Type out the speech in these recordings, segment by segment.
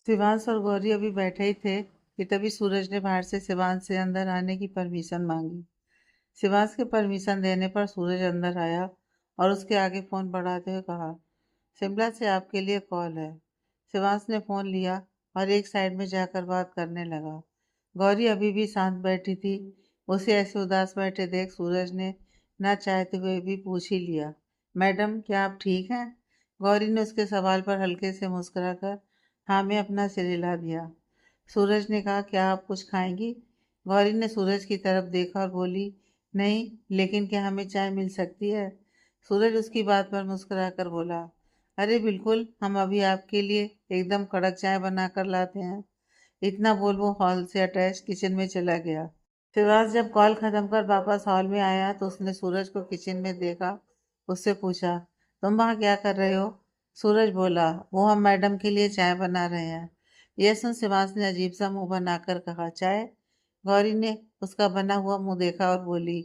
शिवांश और गौरी अभी बैठे ही थे कि तभी सूरज ने बाहर से शिवांश से अंदर आने की परमिशन मांगी। शिवांश के परमिशन देने पर सूरज अंदर आया और उसके आगे फोन बढ़ाते हुए कहा, शिमला से आपके लिए कॉल है। शिवांश ने फोन लिया और एक साइड में जाकर बात करने लगा। गौरी अभी भी शांत बैठी थी। उसे ऐसे उदास बैठे देख सूरज ने ना चाहते हुए भी पूछ ही लिया, मैडम क्या आप ठीक हैं? गौरी ने उसके सवाल पर हल्के से मुस्कुराकर हाँ में अपना सिर हिला दिया। सूरज ने कहा, क्या आप कुछ खाएंगी? गौरी ने सूरज की तरफ देखा और बोली, नहीं, लेकिन क्या हमें चाय मिल सकती है? सूरज उसकी बात पर मुस्कुराकर बोला, अरे बिल्कुल, हम अभी आपके लिए एकदम कड़क चाय बना कर लाते हैं। इतना बोल वो हॉल से अटैच किचन में चला गया। शिवराज जब कॉल खत्म कर वापस हॉल में आया तो उसने सूरज को किचन में देखा। उससे पूछा, तुम वहाँ क्या कर रहे हो? सूरज बोला, वो हम मैडम के लिए चाय बना रहे हैं। यह सुन शिवांश ने अजीब सा मुंह बनाकर कहा, चाय? गौरी ने उसका बना हुआ मुंह देखा और बोली,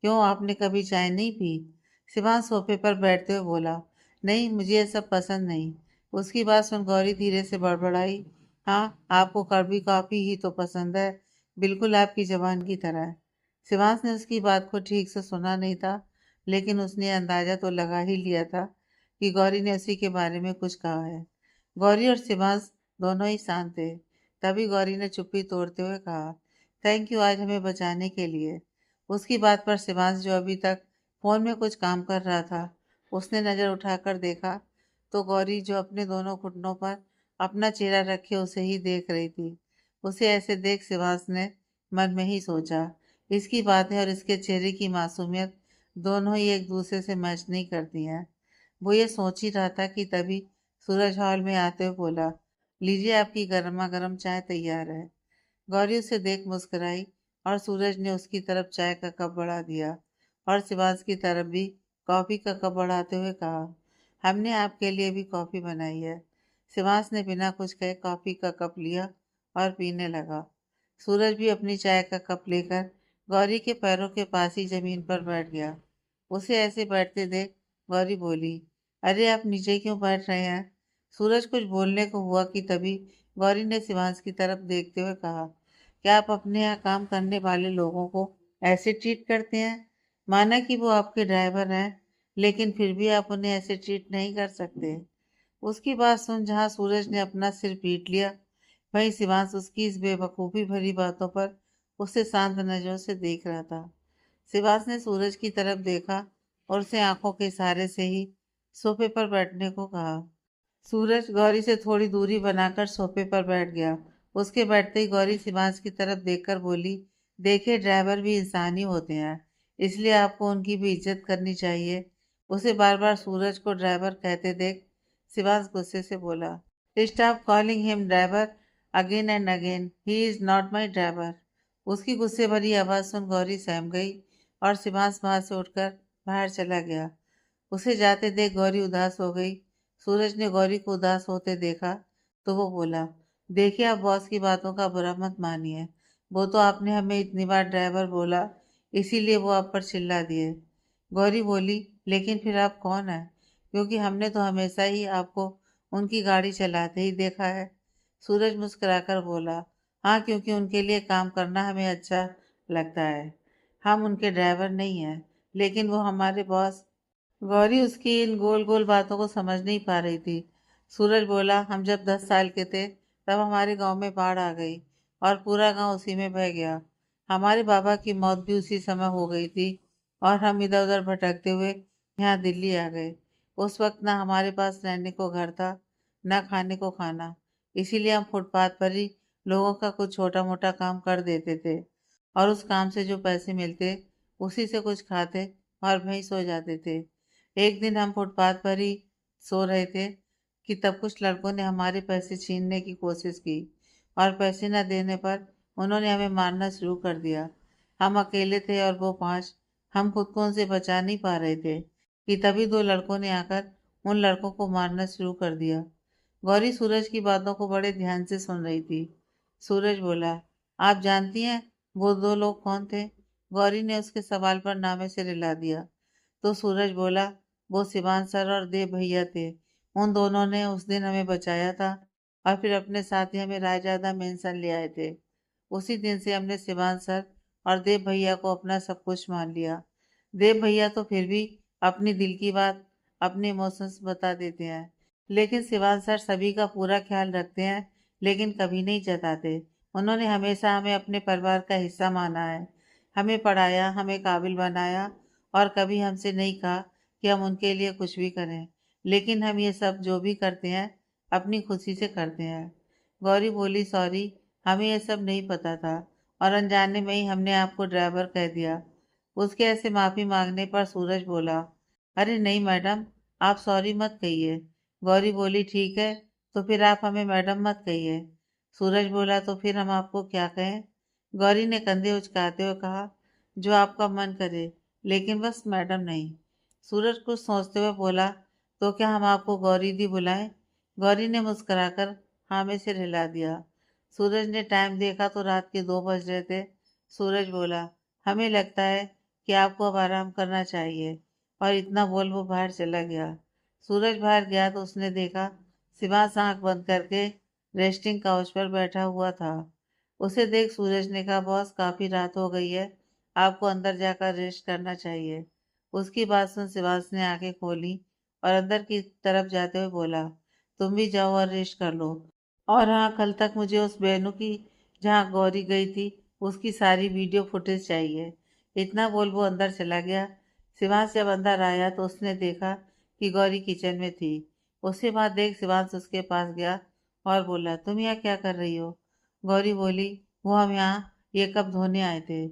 क्यों, आपने कभी चाय नहीं पी? शिवांश सोफे पर बैठते हुए बोला, नहीं, मुझे ये सब पसंद नहीं। उसकी बात सुन गौरी धीरे से बड़बड़ाई, हाँ, आपको कड़वी कॉफी ही तो पसंद है, बिल्कुल आपकी जबान की तरह। शिवांश ने उसकी बात को ठीक से सुना नहीं था, लेकिन उसने अंदाजा तो लगा ही लिया था कि गौरी ने उसी के बारे में कुछ कहा है। गौरी और शिवांश दोनों ही शांत थे। तभी गौरी ने चुप्पी तोड़ते हुए कहा, थैंक यू आज हमें बचाने के लिए। उसकी बात पर शिवांश, जो अभी तक फोन में कुछ काम कर रहा था, उसने नजर उठाकर देखा तो गौरी, जो अपने दोनों घुटनों पर अपना चेहरा रखे उसे ही देख रही थी। उसे ऐसे देख शिवांश ने मन में ही सोचा, इसकी बातें और इसके चेहरे की मासूमियत दोनों ही एक दूसरे से मैच नहीं करती हैं। वो ये सोच ही रहा था कि तभी सूरज हॉल में आते हुए बोला, लीजिए आपकी गर्मा गर्म चाय तैयार है। गौरी उसे देख मुस्कुराई और सूरज ने उसकी तरफ चाय का कप बढ़ा दिया और शिवांश की तरफ भी कॉफी का कप बढ़ाते हुए कहा, हमने आपके लिए भी कॉफी बनाई है। शिवांश ने बिना कुछ कहे कॉफी का कप लिया और पीने लगा। सूरज भी अपनी चाय का कप लेकर गौरी के पैरों के पास ही जमीन पर बैठ गया। उसे ऐसे बैठते देख गौरी बोली, अरे आप नीचे क्यों बैठ रहे हैं? सूरज कुछ बोलने को हुआ कि तभी गौरी ने शिवांश की तरफ देखते हुए कहा, क्या आप अपने यहाँ काम करने वाले लोगों को ऐसे ट्रीट करते हैं? माना कि वो आपके ड्राइवर हैं, लेकिन फिर भी आप उन्हें ऐसे ट्रीट नहीं कर सकते। उसकी बात सुन जहाँ सूरज ने अपना सिर पीट लिया, वहीं शिवांश उसकी इस बेवकूफ़ी भरी बातों पर उसे शांत नजरों से देख रहा था। शिवांश ने सूरज की तरफ देखा और उसे आंखों के इशारे से ही सोफे पर बैठने को कहा। सूरज गौरी से थोड़ी दूरी बनाकर सोफे पर बैठ गया। उसके बैठते ही गौरी शिवांश की तरफ देखकर बोली, देखिए, ड्राइवर भी इंसान ही होते हैं, इसलिए आपको उनकी भी इज्जत करनी चाहिए। उसे बार बार सूरज को ड्राइवर कहते देख शिवांश गुस्से से बोला, stop calling him driver again and again, he is not my driver. उसकी गुस्से भरी आवाज़ सुन गौरी सहम गई और शिवांश वहां से उठकर बाहर चला गया। उसे जाते देख गौरी उदास हो गई। सूरज ने गौरी को उदास होते देखा तो वो बोला, देखिए, आप बॉस की बातों का बुरा मत मानिए। वो तो आपने हमें इतनी बार ड्राइवर बोला, इसीलिए वो आप पर चिल्ला दिए। गौरी बोली, लेकिन फिर आप कौन है? क्योंकि हमने तो हमेशा ही आपको उनकी गाड़ी चलाते ही देखा है। सूरज मुस्कुराकर बोला, हाँ, क्योंकि उनके लिए काम करना हमें अच्छा लगता है। हम उनके ड्राइवर नहीं हैं, लेकिन वो हमारे बॉस। गौरी उसकी इन गोल गोल बातों को समझ नहीं पा रही थी। सूरज बोला, हम जब 10 साल के थे तब हमारे गांव में बाढ़ आ गई और पूरा गांव उसी में बह गया। हमारे बाबा की मौत भी उसी समय हो गई थी और हम इधर उधर भटकते हुए यहाँ दिल्ली आ गए। उस वक्त ना हमारे पास रहने को घर था, ना खाने को खाना, इसीलिए हम फुटपाथ पर ही लोगों का कुछ छोटा मोटा काम कर देते थे और उस काम से जो पैसे मिलते उसी से कुछ खाते और वहीं सो जाते थे। एक दिन हम फुटपाथ पर ही सो रहे थे कि तब कुछ लड़कों ने हमारे पैसे छीनने की कोशिश की और पैसे न देने पर उन्होंने हमें मारना शुरू कर दिया। हम अकेले थे और वो 5। हम खुद को उनसे बचा नहीं पा रहे थे कि तभी 2 लड़कों ने आकर उन लड़कों को मारना शुरू कर दिया। गौरी सूरज की बातों को बड़े ध्यान से सुन रही थी। सूरज बोला, आप जानती हैं वो 2 लोग कौन थे? गौरी ने उसके सवाल पर नामे से हिला दिया तो सूरज बोला, वो शिवान सर और देव भैया थे। उन दोनों ने उस दिन हमें बचाया था और फिर अपने साथ ही हमें रायजादा मेंशन ले आए थे। उसी दिन से हमने शिवान सर और देव भैया को अपना सब कुछ मान लिया। देव भैया तो फिर भी अपनी दिल की बात, अपने इमोशंस बता देते हैं, लेकिन शिवान सर सभी का पूरा ख्याल रखते हैं, लेकिन कभी नहीं जताते। उन्होंने हमेशा हमें अपने परिवार का हिस्सा माना है, हमें पढ़ाया, हमें काबिल बनाया और कभी हमसे नहीं कहा कि हम उनके लिए कुछ भी करें। लेकिन हम ये सब जो भी करते हैं अपनी खुशी से करते हैं। गौरी बोली, सॉरी, हमें ये सब नहीं पता था और अनजाने में ही हमने आपको ड्राइवर कह दिया। उसके ऐसे माफ़ी मांगने पर सूरज बोला, अरे नहीं मैडम, आप सॉरी मत कहिए। गौरी बोली, ठीक है, तो फिर आप हमें मैडम मत कहिए। सूरज बोला, तो फिर हम आपको क्या कहें? गौरी ने कंधे उचकाते हुए कहा, जो आपका मन करे, लेकिन बस मैडम नहीं। सूरज कुछ सोचते हुए बोला, तो क्या हम आपको गौरी दी बुलाएं? गौरी ने मुस्कुराकर हाँ में सिर हिला दिया। सूरज ने टाइम देखा तो रात के 2 बज रहे थे। सूरज बोला, हमें लगता है कि आपको अब आराम करना चाहिए। और इतना बोल वो बाहर चला गया। सूरज बाहर गया तो उसने देखा शिवास आंख बंद करके रेस्टिंग काउच पर बैठा हुआ था। उसे देख सूरज ने कहा, बॉस काफी रात हो गई है, आपको अंदर जाकर रेस्ट करना चाहिए। उसकी बात सुन शिवास ने आंखें खोली और अंदर की तरफ जाते हुए बोला, तुम भी जाओ और रेस्ट कर लो। और हाँ, कल तक मुझे उस बहनों की जहाँ गौरी गई थी उसकी सारी वीडियो फुटेज चाहिए। इतना बोल वो अंदर चला गया। शिवांश जब अंदर आया तो उसने देखा कि गौरी किचन में थी। उसके बाद देख शिवांश उसके पास गया और बोला, तुम यहाँ क्या कर रही हो? गौरी बोली, वो हम यहाँ ये कप धोने आए थे।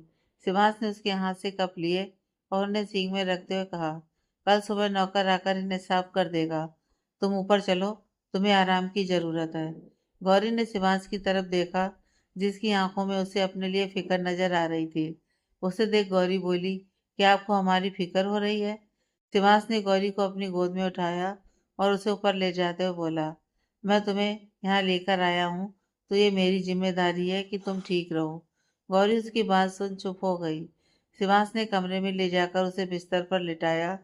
शिवांश ने उसके हाथ से कप लिए और उन्हें सिंक में रखते हुए कहा, कल सुबह नौकर आकर इन्हें साफ कर देगा। तुम ऊपर चलो, तुम्हें आराम की जरूरत है। गौरी ने शिवांश की तरफ देखा, जिसकी आंखों में उसे अपने लिए फिक्र नजर आ रही थी। उसे देख गौरी बोली, क्या आपको हमारी फिक्र हो रही है? शिवांश ने गौरी को अपनी गोद में उठाया और उसे ऊपर ले जाते हुए बोला, मैं तुम्हें यहाँ लेकर आया हूँ, तो ये मेरी जिम्मेदारी है कि तुम ठीक रहो। गौरी उसकी बात सुन चुप हो गई। शिवांश ने कमरे में ले जाकर उसे बिस्तर पर लिटाया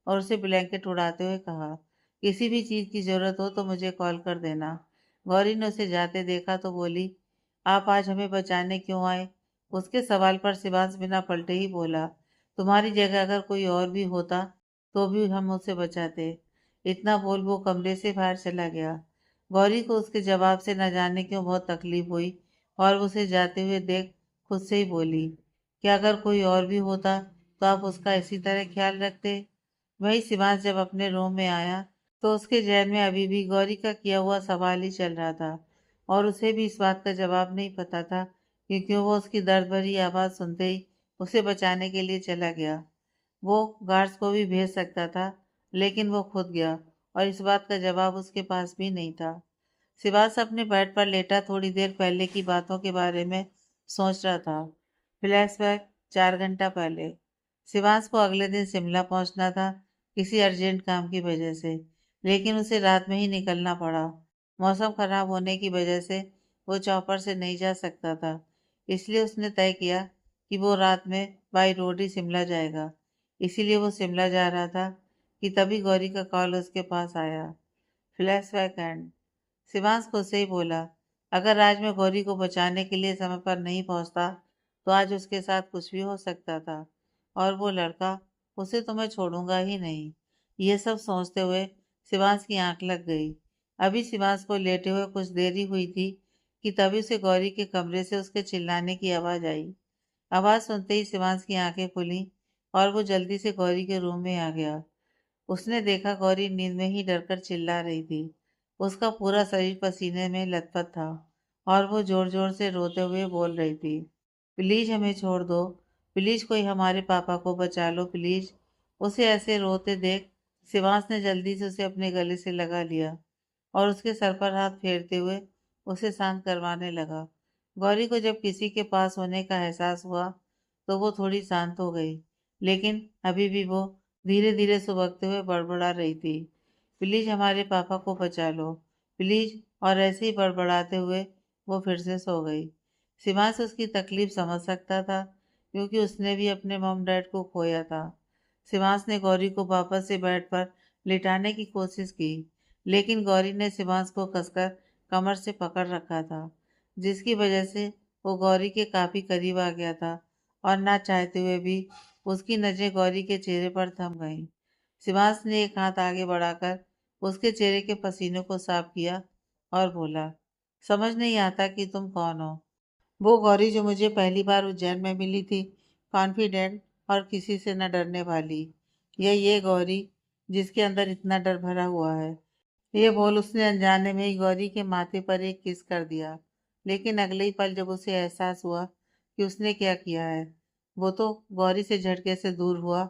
और उसे ब्लैंकेट उड़ाते हुए कहा, किसी भी चीज़ की ज़रूरत हो तो मुझे कॉल कर देना। गौरी ने उसे जाते देखा तो बोली, आप आज हमें बचाने क्यों आए? उसके सवाल पर शिवांश बिना पलटे ही बोला, तुम्हारी जगह अगर कोई और भी होता तो भी हम उसे बचाते। इतना बोल वो कमरे से बाहर चला गया। गौरी को उसके जवाब से न जाने क्यों बहुत तकलीफ हुई और वो उसे जाते हुए देख खुद से ही बोली, क्या अगर कोई और भी होता तो आप उसका इसी तरह ख्याल रखते? वही शिवांश जब अपने रूम में आया तो उसके जहन में अभी भी गौरी का किया हुआ सवाल ही चल रहा था और उसे भी इस बात का जवाब नहीं पता था कि क्यों वो उसकी दर्द भरी आवाज़ सुनते ही उसे बचाने के लिए चला गया। वो गार्ड्स को भी भेज सकता था, लेकिन वो खुद गया और इस बात का जवाब उसके पास भी नहीं था। शिवांश अपने बेड पर लेटा थोड़ी देर पहले की बातों के बारे में सोच रहा था। फ्लैशबैक 4 घंटा पहले। शिवांश को अगले दिन शिमला पहुंचना था किसी अर्जेंट काम की वजह से, लेकिन उसे रात में ही निकलना पड़ा। मौसम खराब होने की वजह से वो चौपर से नहीं जा सकता था, इसलिए उसने तय किया कि वो रात में बाई रोड ही शिमला जाएगा। इसीलिए वो शिमला जा रहा था कि तभी गौरी का कॉल उसके पास आया। Flashback and. शिवांश खुद से ही बोला, अगर आज मैं गौरी को बचाने के लिए समय पर नहीं पहुंचता तो आज उसके साथ कुछ भी हो सकता था और वो लड़का, उसे तो मैं छोड़ूंगा ही नहीं। ये सब सोचते हुए शिवांश की आंख लग गई। अभी शिवांश को लेटे हुए कुछ देरी हुई थी कि तभी उसे गौरी के कमरे से उसके चिल्लाने की आवाज़ आई। आवाज़ सुनते ही शिवांश की आंखें खुली और वो जल्दी से गौरी के रूम में आ गया। उसने देखा गौरी नींद में ही डरकर चिल्ला रही थी। उसका पूरा शरीर पसीने में लथपथ था और वो जोर जोर से रोते हुए बोल रही थी, प्लीज हमें छोड़ दो, प्लीज कोई हमारे पापा को बचा लो प्लीज। उसे ऐसे रोते देख शिवांश ने जल्दी से उसे अपने गले से लगा लिया और उसके सर पर हाथ फेरते हुए उसे शांत करवाने लगा। गौरी को जब किसी के पास होने का एहसास हुआ तो वो थोड़ी शांत हो गई, लेकिन अभी भी वो धीरे धीरे सुबकते हुए बड़बड़ा रही थी, प्लीज हमारे पापा को बचा लो प्लीज। और ऐसे ही बड़बड़ाते हुए वो फिर से सो गई। शिवांश उसकी तकलीफ समझ सकता था, क्योंकि उसने भी अपने मॉम डैड को खोया था। शिवांश ने गौरी को वापस से बेड पर लिटाने की कोशिश की, लेकिन गौरी ने शिवांश को कसकर कमर से पकड़ रखा था, जिसकी वजह से वो गौरी के काफी करीब आ गया था और ना चाहते हुए भी उसकी नजरें गौरी के चेहरे पर थम गईं। शिवांश ने एक हाथ आगे बढ़ाकर उसके चेहरे के पसीने को साफ किया और बोला, समझ नहीं आता कि तुम कौन हो। वो गौरी जो मुझे पहली बार उज्जैन में मिली थी, कॉन्फिडेंट और किसी से न डरने वाली, या ये गौरी जिसके अंदर इतना डर भरा हुआ है। ये बोल उसने अनजाने में ही गौरी के माथे पर एक किस कर दिया, लेकिन अगले ही पल जब उसे एहसास हुआ कि उसने क्या किया है, वो तो गौरी से झटके से दूर हुआ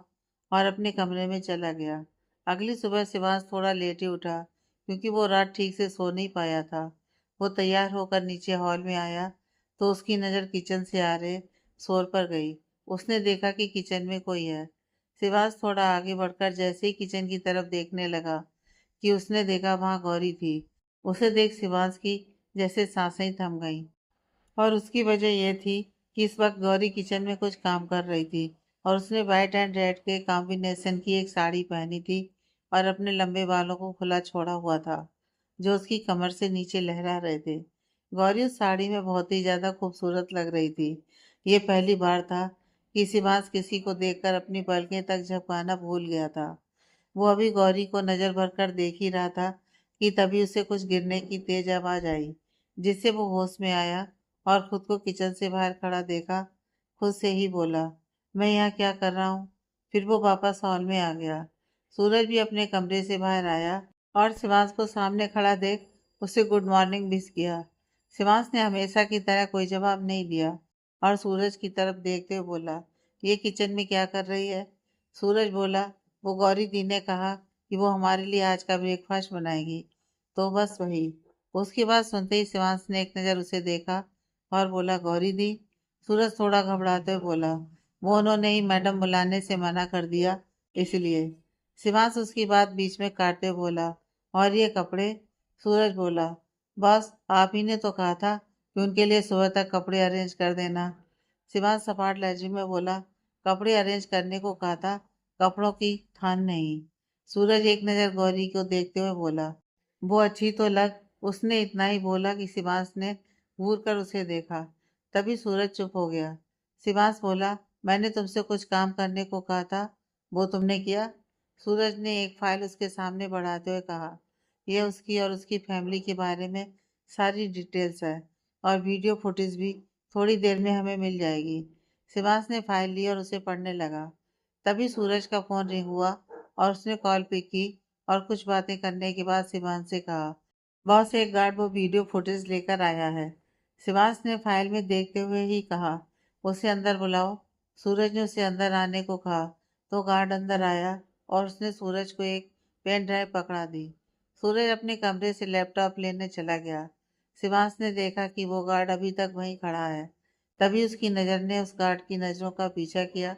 और अपने कमरे में चला गया। अगली सुबह शिवांश थोड़ा लेट ही उठा, क्योंकि वो रात ठीक से सो नहीं पाया था। वो तैयार होकर नीचे हॉल में आया तो उसकी नज़र किचन से आ रहे शोर पर गई। उसने देखा कि किचन में कोई है। शिवांश थोड़ा आगे बढ़कर जैसे ही किचन की तरफ देखने लगा कि उसने देखा वहां गौरी थी। उसे देख शिवांश की जैसे सांसें थम गईं, और उसकी वजह यह थी कि इस वक्त गौरी किचन में कुछ काम कर रही थी और उसने वाइट एंड रेड के कॉम्बिनेशन की एक साड़ी पहनी थी और अपने लंबे बालों को खुला छोड़ा हुआ था, जो उसकी कमर से नीचे लहरा रहे थे। गौरी उस साड़ी में बहुत ही ज्यादा खूबसूरत लग रही थी। ये पहली बार था कि शिवांश किसी को देखकर अपनी पलकें तक झपकाना भूल गया था। वो अभी गौरी को नजर भर कर देख ही रहा था कि तभी उसे कुछ गिरने की तेज आवाज आई, जिससे वो होश में आया और खुद को किचन से बाहर खड़ा देखा। खुद से ही बोला, मैं यहाँ क्या कर रहा हूँ। फिर वो वापस हॉल में आ गया। सूरज भी अपने कमरे से बाहर आया और शिवांश को सामने खड़ा देख उसे गुड मॉर्निंग विश किया। शिवांश ने हमेशा की तरह कोई जवाब नहीं दिया और सूरज की तरफ देखते हुए बोला, ये किचन में क्या कर रही है। सूरज बोला, वो गौरी दी ने कहा कि वो हमारे लिए आज का ब्रेकफास्ट बनाएगी, तो बस वही। उसकी बात सुनते ही शिवांश ने एक नज़र उसे देखा और बोला, गौरी दी। सूरज थोड़ा घबराते हुए बोला, वो उन्होंने ही मैडम बुलाने से मना कर दिया, इसलिए। शिवांश उसकी बात बीच में काटते हुए बोला, और ये कपड़े। सूरज बोला, बस आप ही ने तो कहा था कि उनके लिए सुबह तक कपड़े अरेंज कर देना। शिवांश सपाट लहजे में बोला, कपड़े अरेंज करने को कहा था, कपड़ों की थान नहीं। सूरज एक नज़र गौरी को देखते हुए बोला, वो अच्छी तो लग। उसने इतना ही बोला कि शिवांश ने घूर कर उसे देखा। तभी सूरज चुप हो गया। शिवांश बोला, मैंने तुमसे कुछ काम करने को कहा था, वो तुमने किया। सूरज ने एक फाइल उसके सामने बढ़ाते हुए कहा, यह उसकी और उसकी फैमिली के बारे में सारी डिटेल्स है, और वीडियो फुटेज भी थोड़ी देर में हमें मिल जाएगी। शिवांश ने फाइल ली और उसे पढ़ने लगा। तभी सूरज का फोन रिंग हुआ और उसने कॉल पिक की और कुछ बातें करने के बाद शिवांश से कहा, बॉस एक गार्ड वो वीडियो फुटेज लेकर आया है। शिवांश ने फाइल में देखते हुए ही कहा, उसे अंदर बुलाओ। सूरज ने उसे अंदर आने को कहा तो गार्ड अंदर आया और उसने सूरज को एक पेन ड्राइव पकड़ा दी। सूरज अपने कमरे से लैपटॉप लेने चला गया। शिवांश ने देखा कि वो गार्ड अभी तक वहीं खड़ा है। तभी उसकी नज़र ने उस गार्ड की नज़रों का पीछा किया।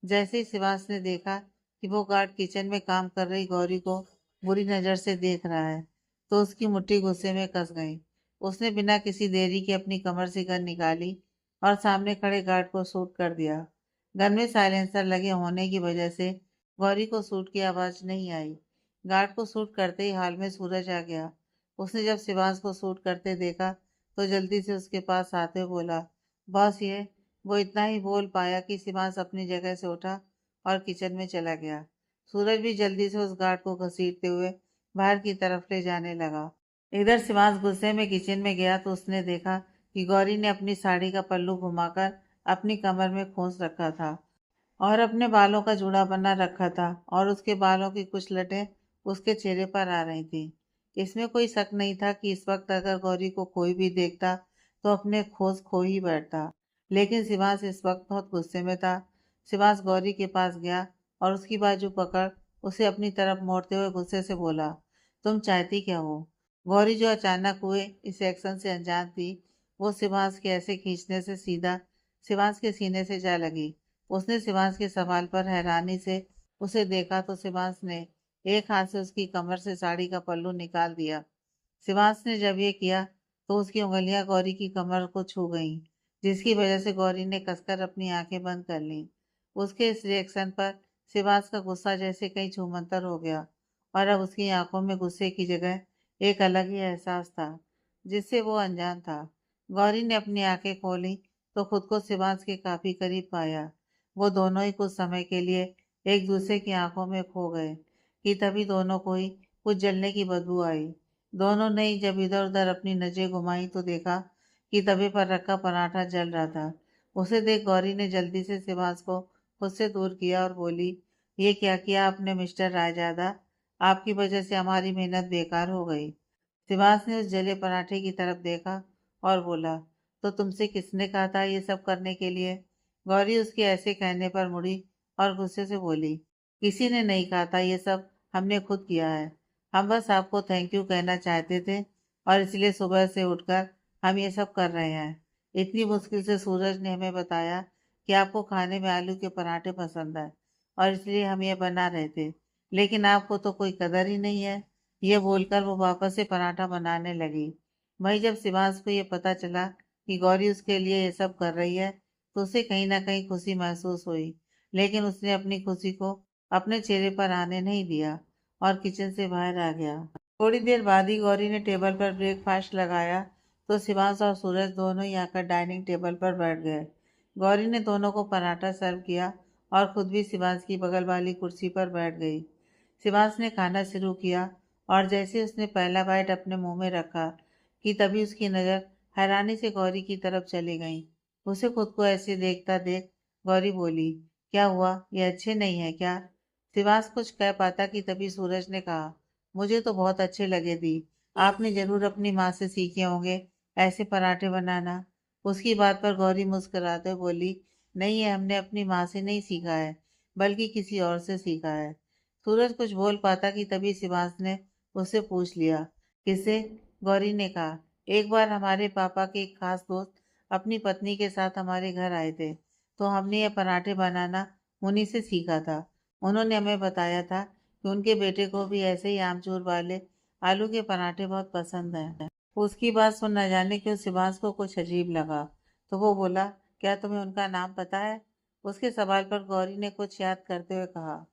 जैसे ही शिवांश ने देखा कि वो गार्ड किचन में काम कर रही गौरी को बुरी नज़र से देख रहा है, तो उसकी मुट्ठी गुस्से में कस गई। उसने बिना किसी देरी के अपनी कमर से गन निकाली और सामने खड़े गार्ड को शूट कर दिया। गन में साइलेंसर लगे होने की वजह से गौरी को शूट की आवाज़ नहीं आई। गार्ड को शूट करते ही हाल में सूरज आ गया। उसने जब शिवांश को शूट करते देखा तो जल्दी से उसके पास आते हुए बोला, बॉस ये। वो इतना ही बोल पाया कि शिवांश अपनी जगह से उठा और किचन में चला गया। सूरज भी जल्दी से उस गार्ड को घसीटते हुए बाहर की तरफ ले जाने लगा। इधर शिवांश गुस्से में किचन में गया तो उसने देखा कि गौरी ने अपनी साड़ी का पल्लू घुमाकर अपनी कमर में खोस रखा था और अपने बालों का जूड़ा बना रखा था, और उसके बालों की कुछ लटें उसके चेहरे पर आ रही थी। इसमें कोई शक नहीं था कि इस वक्त अगर गौरी को कोई भी देखता तो अपने खोज खो ही बैठता। लेकिन शिवांश इस वक्त बहुत गुस्से में था। शिवांश गौरी के पास गया और उसकी बाजू पकड़ उसे अपनी तरफ मोड़ते हुए गुस्से से बोला, तुम चाहती क्या हो। गौरी जो अचानक हुए इस एक्शन से अनजान थी, वो शिवांश के ऐसे खींचने से सीधा शिवांश के सीने से जा लगी। उसने शिवांश के सवाल पर हैरानी से उसे देखा तो शिवांश ने एक हाथ से उसकी कमर से साड़ी का पल्लू निकाल दिया। शिवांश ने जब ये किया तो उसकी उंगलियां गौरी की कमर को छू गईं, जिसकी वजह से गौरी ने कसकर अपनी आंखें बंद कर लीं। उसके इस रिएक्शन पर शिवांश का गुस्सा जैसे कहीं छूमंतर हो गया, और अब उसकी आंखों में गुस्से की जगह एक अलग ही एहसास था। जिससे वो अनजान था। गौरी ने अपनी आंखें खोली तो खुद को शिवांश के काफी करीब पाया। वो दोनों ही कुछ समय के लिए एक दूसरे की आंखों में खो गए कि तभी दोनों को ही कुछ जलने की बदबू आई। दोनों ने ही जब इधर उधर अपनी नजरें घुमाई तो देखा कि तवे पर रखा पराठा जल रहा था। उसे देख गौरी ने जल्दी से शिवांश को खुद से दूर किया और बोली, ये क्या किया आपने मिस्टर रायजादा? आपकी वजह से हमारी मेहनत बेकार हो गई। शिवांश ने उस जले पराठे की तरफ देखा और बोला, तो तुमसे किसने कहा था ये सब करने के लिए? गौरी उसके ऐसे कहने पर मुड़ी और गुस्से से बोली, किसी ने नहीं कहा था ये सब, हमने खुद किया है। हम बस आपको थैंक यू कहना चाहते थे और इसलिए सुबह से उठकर हम ये सब कर रहे हैं। इतनी मुश्किल से सूरज ने हमें बताया कि आपको खाने में आलू के पराठे पसंद है और इसलिए हम ये बना रहे थे, लेकिन आपको तो कोई कदर ही नहीं है। ये बोलकर वो वापस से पराठा बनाने लगी। वहीं जब शिवांश को ये पता चला कि गौरी उसके लिए ये सब कर रही है तो उसे कहीं ना कहीं खुशी महसूस हुई, लेकिन उसने अपनी खुशी को अपने चेहरे पर आने नहीं दिया और किचन से बाहर आ गया। थोड़ी देर बाद ही गौरी ने टेबल पर ब्रेकफास्ट लगाया तो शिवांश और सूरज दोनों ही आकर डाइनिंग टेबल पर बैठ गए। गौरी ने दोनों को पराठा सर्व किया और खुद भी शिवांश की बगल वाली कुर्सी पर बैठ गई। शिवांश ने खाना शुरू किया और जैसे उसने पहला बाइट अपने मुंह में रखा कि तभी उसकी नज़र हैरानी से गौरी की तरफ चली गई। उसे खुद को ऐसे देखता देख गौरी बोली, क्या हुआ, ये अच्छे नहीं है क्या? शिवांश कुछ कह पाता कि तभी सूरज ने कहा, मुझे तो बहुत अच्छे लगे दी। आपने जरूर अपनी माँ से सीखे होंगे ऐसे पराठे बनाना। उसकी बात पर गौरी मुस्कुराते हुए बोली, नहीं है, हमने अपनी माँ से नहीं सीखा है, बल्कि किसी और से सीखा है। सूरज कुछ बोल पाता कि तभी शिवांश ने उससे पूछ लिया, किसे? गौरी ने कहा, एक बार हमारे पापा के एक खास दोस्त अपनी पत्नी के साथ हमारे घर आए थे, तो हमने ये पराठे बनाना उन्हीं से सीखा था। उन्होंने हमें बताया था कि उनके बेटे को भी ऐसे ही आमचूर वाले आलू के पराठे बहुत पसंद हैं। उसकी बात सुन न जाने क्यों शिवांश को कुछ अजीब लगा, तो वो बोला, क्या तुम्हें उनका नाम पता है? उसके सवाल पर गौरी ने कुछ याद करते हुए कहा,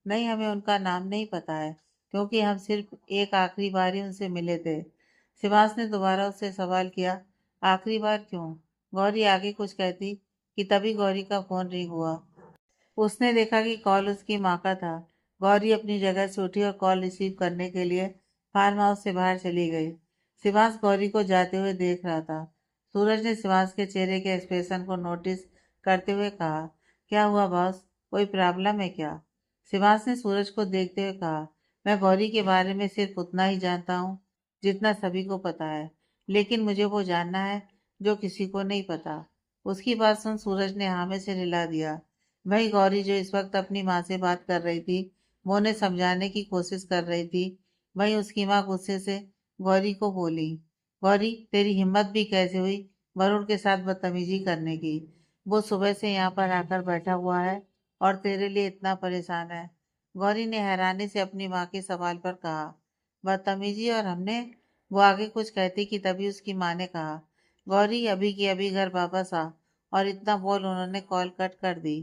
नहीं, हमें उनका नाम नहीं पता है, क्योंकि हम सिर्फ एक आखिरी बार ही उनसे मिले थे। शिवांश ने दोबारा उससे सवाल किया, आखिरी बार क्यों? गौरी आगे कुछ कहती कि तभी गौरी का फोन रिंग हुआ। उसने देखा कि कॉल उसकी माँ का था। गौरी अपनी जगह से उठी और कॉल रिसीव करने के लिए फार्म हाउस से बाहर चली गई। शिवांश गौरी को जाते हुए देख रहा था। सूरज ने शिवांश के चेहरे के एक्सप्रेशन को नोटिस करते हुए कहा, क्या हुआ बॉस, कोई प्रॉब्लम है क्या? शिवांश ने सूरज को देखते हुए कहा, मैं गौरी के बारे में सिर्फ उतना ही जानता हूँ जितना सभी को पता है, लेकिन मुझे वो जानना है जो किसी को नहीं पता। उसकी बात सुन सूरज ने हाँ में सिर हिला दिया। वही गौरी जो इस वक्त अपनी माँ से बात कर रही थी, वो उन्हें समझाने की कोशिश कर रही थी। वहीं उसकी माँ गुस्से से गौरी को बोली, गौरी, तेरी हिम्मत भी कैसे हुई वरुण के साथ बदतमीजी करने की? वो सुबह से यहाँ पर आकर बैठा हुआ है और तेरे लिए इतना परेशान है। गौरी ने हैरानी से अपनी माँ के सवाल पर कहा, बदतमीजी? और हमने? वो आगे कुछ कहती कि तभी उसकी माँ ने कहा, गौरी, अभी की अभी घर वापस आ। और इतना बोल उन्होंने कॉल कट कर दी।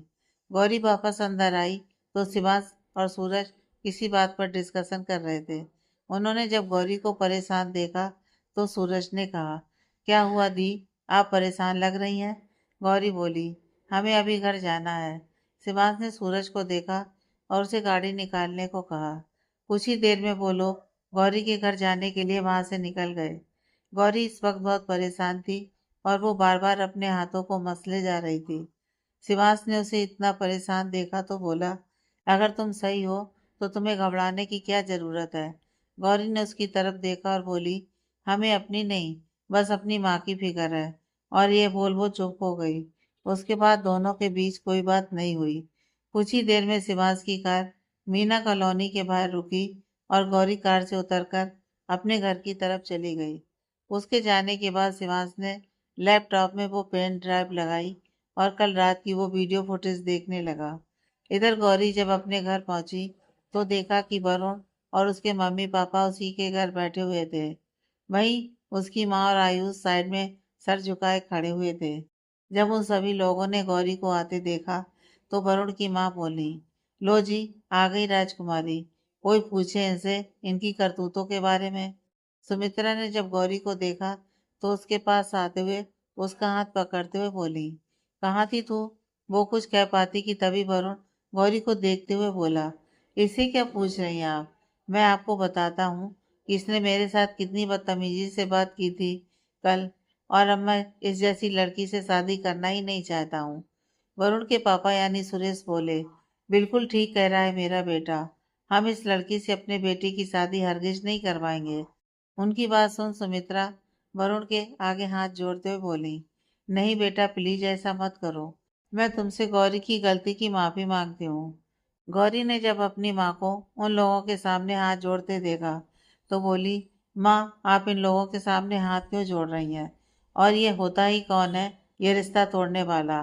गौरी वापस अंदर आई तो शिवांश और सूरज किसी बात पर डिस्कशन कर रहे थे। उन्होंने जब गौरी को परेशान देखा तो सूरज ने कहा, क्या हुआ दी, आप परेशान लग रही हैं? गौरी बोली, हमें अभी घर जाना है। शिवांश ने सूरज को देखा और उसे गाड़ी निकालने को कहा। कुछ ही देर में वो लोग गौरी के घर जाने के लिए वहां से निकल गए। गौरी इस वक्त बहुत परेशान थी और वो बार बार अपने हाथों को मसले जा रही थी। शिवांश ने उसे इतना परेशान देखा तो बोला, अगर तुम सही हो तो तुम्हें घबराने की क्या जरूरत है? गौरी ने उसकी तरफ देखा और बोली, हमें अपनी नहीं, बस अपनी माँ की फिक्र है। और ये बोल वो चुप हो गई। उसके बाद दोनों के बीच कोई बात नहीं हुई। कुछ ही देर में शिवांश की कार मीना कॉलोनी के बाहर रुकी और गौरी कार से उतरकर अपने घर की तरफ चली गई। उसके जाने के बाद शिवांश ने लैपटॉप में वो पेन ड्राइव लगाई और कल रात की वो वीडियो फुटेज देखने लगा। इधर गौरी जब अपने घर पहुंची तो देखा कि वरुण और उसके मम्मी पापा उसी के घर बैठे हुए थे। वहीं उसकी माँ और आयुष साइड में सर झुकाए खड़े हुए थे। जब उन सभी लोगों ने गौरी को आते देखा तो वरुण की माँ बोली, लो जी, आ गई राजकुमारी, कोई पूछे इनसे इनकी करतूतों के बारे में। सुमित्रा ने जब गौरी को देखा तो उसके पास आते हुए उसका हाथ पकड़ते हुए बोली, कहाँ थी तू? वो कुछ कह पाती कि तभी वरुण गौरी को देखते हुए बोला, इसे क्या पूछ रही हैं आप? मैं आपको बताता हूँ कि इसने मेरे साथ कितनी बदतमीजी से बात की थी कल, और अब मैं इस जैसी लड़की से शादी करना ही नहीं चाहता हूँ। वरुण के पापा यानी सुरेश बोले, बिल्कुल ठीक कह रहा है मेरा बेटा। हम इस लड़की से अपने बेटे की शादी हरगिज नहीं करवाएंगे। उनकी बात सुन सुमित्रा वरुण के आगे हाथ जोड़ते हुए बोली, नहीं बेटा, प्लीज ऐसा मत करो। मैं तुमसे गौरी की गलती की माफी मांगती हूँ। गौरी ने जब अपनी माँ को उन लोगों के सामने हाथ जोड़ते देखा तो बोली, माँ, आप इन लोगों के सामने हाथ क्यों जोड़ रही हैं? और ये होता ही कौन है ये रिश्ता तोड़ने वाला?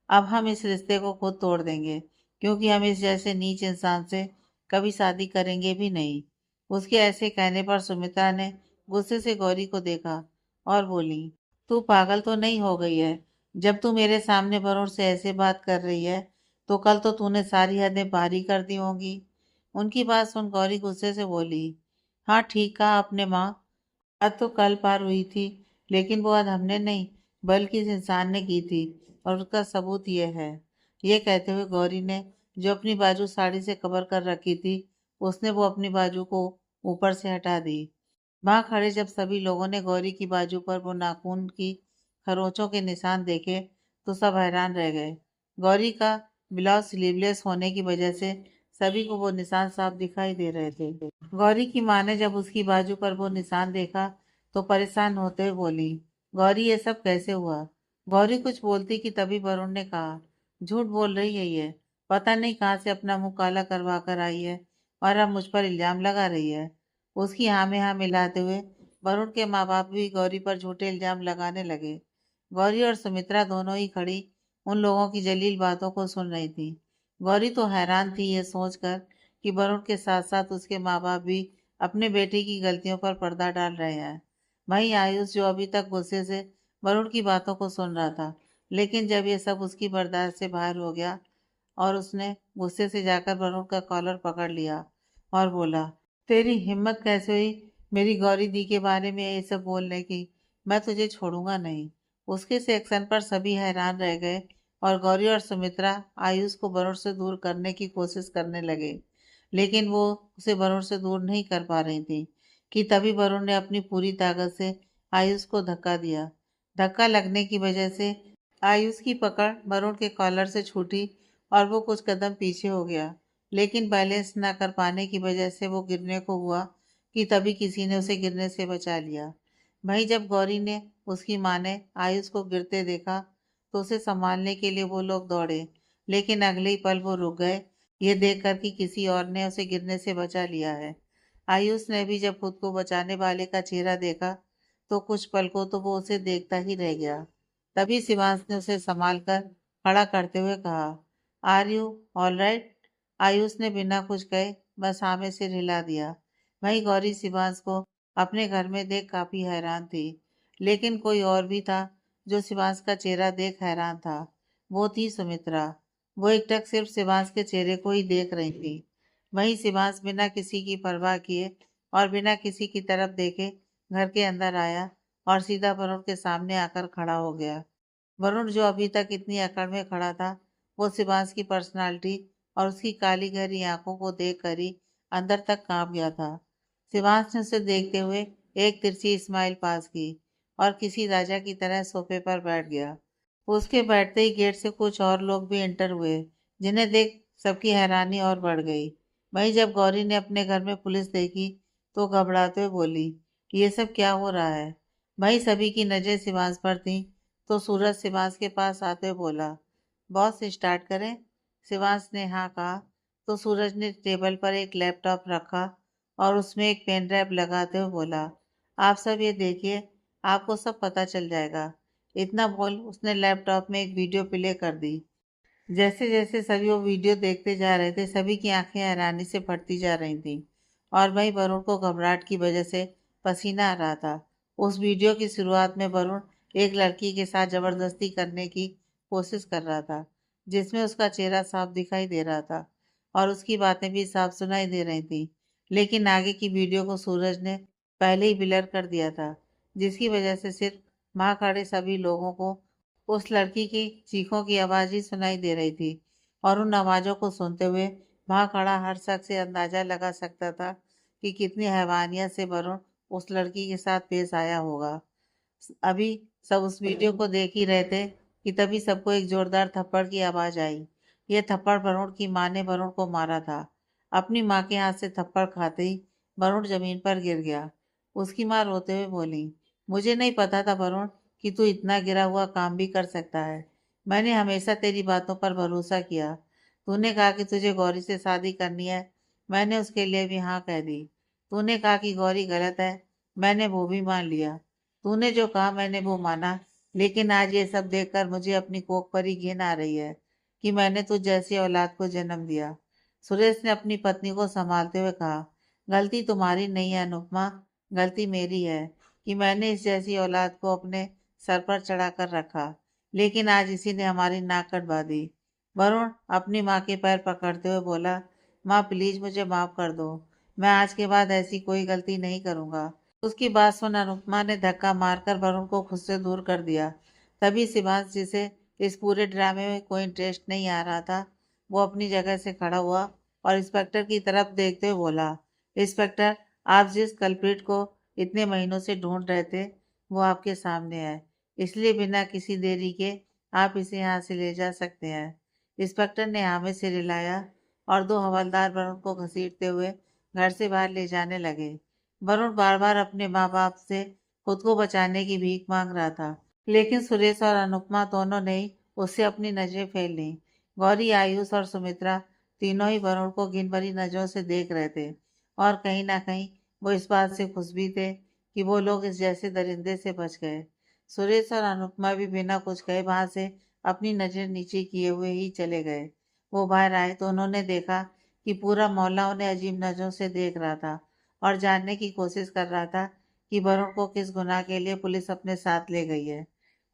अब हम इस रिश्ते को खुद तोड़ देंगे, क्योंकि हम इस जैसे नीच इंसान से कभी शादी करेंगे भी नहीं। उसके ऐसे कहने पर सुमित्रा ने गुस्से से गौरी को देखा और बोली, तू पागल तो नहीं हो गई है? जब तू मेरे सामने वरुण से ऐसे बात कर रही है तो कल तो तूने सारी हदें पार ही कर दी होंगी। उनकी बात सुन गौरी गुस्से से बोली, हाँ ठीक कहा आपने माँ, हद तो कल पार हुई थी, लेकिन वो हद हमने नहीं बल्कि इस इंसान ने की थी, और उसका सबूत ये है। ये कहते हुए गौरी ने जो अपनी बाजू साड़ी से कवर कर रखी थी, उसने वो अपनी बाजू को ऊपर से हटा दी। वहां खड़े जब सभी लोगों ने गौरी की बाजू पर वो नाखून की खरोंचों के निशान देखे तो सब हैरान रह गए। गौरी का ब्लाउज स्लीवलेस होने की वजह से सभी को वो निशान साफ दिखाई दे रहे थे। गौरी की माँ ने जब उसकी बाजू पर वो निशान देखा तो परेशान होते हुए बोली, गौरी ये सब कैसे हुआ? गौरी कुछ बोलती कि तभी वरुण ने कहा, झूठ बोल रही है ये, पता नहीं कहाँ से अपना मुंह काला करवा कर आई है और अब मुझ पर इल्जाम लगा रही है। उसकी हाँ में हाँ मिलाते हुए वरुण के माँ बाप भी गौरी पर झूठे इल्जाम लगाने लगे। गौरी और सुमित्रा दोनों ही खड़ी उन लोगों की जलील बातों को सुन रही थी। गौरी तो हैरान थी ये सोचकर कि वरुण के साथ साथ उसके माँ बाप भी अपने बेटे की गलतियों पर पर्दा डाल रहे हैं। वहीं आयुष, जो अभी तक गुस्से से वरुण की बातों को सुन रहा था, लेकिन जब ये सब उसकी बर्दाश्त से बाहर हो गया और उसने गुस्से से जाकर वरुण का कॉलर पकड़ लिया और बोला, तेरी हिम्मत कैसे हुई मेरी गौरी दी के बारे में ये सब बोलने की? मैं तुझे छोड़ूंगा नहीं। उसके इस एक्शन पर सभी हैरान रह गए और गौरी और सुमित्रा आयुष को वरुण से दूर करने की कोशिश करने लगे, लेकिन वो उसे वरुण से दूर नहीं कर पा रही थी कि तभी वरुण ने अपनी पूरी ताकत से आयुष को धक्का दिया। धक्का लगने की वजह से आयुष की पकड़ वरुण के कॉलर से छूटी और वो कुछ कदम पीछे हो गया, लेकिन बैलेंस न कर पाने की वजह से वो गिरने को हुआ कि तभी किसी ने उसे गिरने से बचा लिया। वहीं जब गौरी ने उसकी माँ ने आयुष को गिरते देखा तो उसे संभालने के लिए वो लोग दौड़े, लेकिन अगले ही पल वो रुक गए, ये देखकर कि किसी और ने उसे गिरने से बचा लिया है। आयुष ने भी जब खुद को बचाने वाले का चेहरा देखा तो कुछ पल को तो वो उसे देखता ही रह गया। तभी शिवांश ने उसे संभाल कर खड़ा करते हुए कहा, are you all right? Ayush ने बिना कुछ कहे बस हाँ में सिर हिला दिया। वहीं गौरी शिवांश को अपने घर में देख काफी हैरान थी, लेकिन कोई और भी था जो शिवांश का चेहरा देख हैरान था। वो थी सुमित्रा। वो एकटक सिर्फ शिवांश के चेहरे को ही देख रही थी। वहीं शिवांश बिना किसी की परवाह किए और बिना किसी की तरफ देखे घर के अंदर आया और सीधा वरुण के सामने आकर खड़ा हो गया। वरुण, जो अभी तक इतनी अकड़ में खड़ा था, वो शिवांश की पर्सनालिटी और उसकी काली गहरी आंखों को देख कर ही अंदर तक कांप गया था। शिवांश ने उसे देखते हुए एक तिरछी स्माइल पास की और किसी राजा की तरह सोफे पर बैठ गया। उसके बैठते ही गेट से कुछ और लोग भी एंटर हुए, जिन्हें देख सबकी हैरानी और बढ़ गई। वहीं जब गौरी ने अपने घर में पुलिस देखी तो घबराते हुए बोली, ये सब क्या हो रहा है? वहीं सभी की नजर शिवांश पर थी तो सूरज शिवांश के पास आते हुए बोला, बॉस स्टार्ट करें? शिवांश ने हाँ कहा तो सूरज ने टेबल पर एक लैपटॉप रखा और उसमें एक पेन ड्राइव लगाते हुए बोला, आप सब ये देखिए, आपको सब पता चल जाएगा। इतना बोल उसने लैपटॉप में एक वीडियो प्ले कर दी। जैसे जैसे सभी वो वीडियो देखते जा रहे थे, सभी की आंखें हैरानी से फटती जा रही थीं और वहीं वरुण को घबराहट की वजह से पसीना आ रहा था। उस वीडियो की शुरुआत में वरुण एक लड़की के साथ जबरदस्ती करने की कोशिश कर रहा था, जिसमें उसका चेहरा साफ दिखाई दे रहा था और उसकी बातें भी साफ सुनाई दे रही थी। लेकिन आगे की वीडियो को सूरज ने पहले ही ब्लर कर दिया था, जिसकी वजह से सिर्फ वहां खड़े सभी लोगों को उस लड़की की चीखों की आवाज ही सुनाई दे रही थी। और उन आवाजों को सुनते हुए वहां खड़ा हर शख्स ये अंदाजा लगा सकता था कि कितनी हैवानियत से वरुण उस लड़की के साथ पेश आया होगा। अभी सब उस वीडियो को देख ही रहे थे कि तभी सबको एक जोरदार थप्पड़ की आवाज आई। यह थप्पड़ वरुण की मां ने वरुण को मारा था। अपनी मां के हाथ से थप्पड़ खाते ही वरुण जमीन पर गिर गया। उसकी मां रोते हुए बोली, मुझे नहीं पता था वरुण कि तू इतना गिरा हुआ काम भी कर सकता है। मैंने हमेशा तेरी बातों पर भरोसा किया। तूने कहा कि तुझे गौरी से शादी करनी है, मैंने उसके लिए भी हाँ कह दी। तूने कहा कि गौरी गलत है, मैंने वो भी मान लिया। तूने जो कहा मैंने वो माना। लेकिन आज ये सब देखकर मुझे अपनी कोख पर ही घिन आ रही है कि मैंने तुझ जैसी औलाद को जन्म दिया। सुरेश ने अपनी पत्नी को संभालते हुए कहा, गलती तुम्हारी नहीं है अनुपमा, गलती मेरी है कि मैंने इस जैसी औलाद को अपने सर पर चढ़ा कर रखा। लेकिन आज इसी ने हमारी नाक कटवा दी। वरुण अपनी माँ के पैर पकड़ते हुए बोला, माँ प्लीज मुझे माफ कर दो। मैं आज के बाद ऐसी कोई गलती नहीं करूंगा। उसकी बात सुन अनुपमा ने धक्का मारकर वरुण को खुद से दूर कर दिया। तभी शिवांश, जिसे इस पूरे ड्रामे में कोई इंटरेस्ट नहीं आ रहा था, वो अपनी जगह से खड़ा हुआ और इंस्पेक्टर की तरफ देखते हुए बोला, इंस्पेक्टर, आप जिस कल्प्रिट को इतने महीनों से ढूंढ रहे थे वो आपके सामने है। इसलिए बिना किसी देरी के आप इसे यहाँ से ले जा सकते हैं। इंस्पेक्टर ने हाँ में सिर हिलाया और दो हवलदार वरुण को घसीटते हुए घर से बाहर ले जाने लगे। वरुण बार बार अपने माँ बाप से खुद को बचाने की भीख मांग रहा था, लेकिन सुरेश और अनुपमा दोनों ने ही उससे अपनी नजरें फेर लीं। गौरी, आयुष और सुमित्रा तीनों ही वरुण को घिन भरी नजरों से देख रहे थे और कहीं ना कहीं वो इस बात से खुश भी थे कि वो लोग इस जैसे दरिंदे से बच गए। सुरेश और अनुपमा भी बिना कुछ कहे वहां से अपनी नजर नीचे किए हुए ही चले गए। वो बाहर आए तो उन्होंने देखा कि पूरा मोहल्ला उन्हें अजीब नजरों से देख रहा था और जानने की कोशिश कर रहा था कि वरुण को किस गुनाह के लिए पुलिस अपने साथ ले गई है।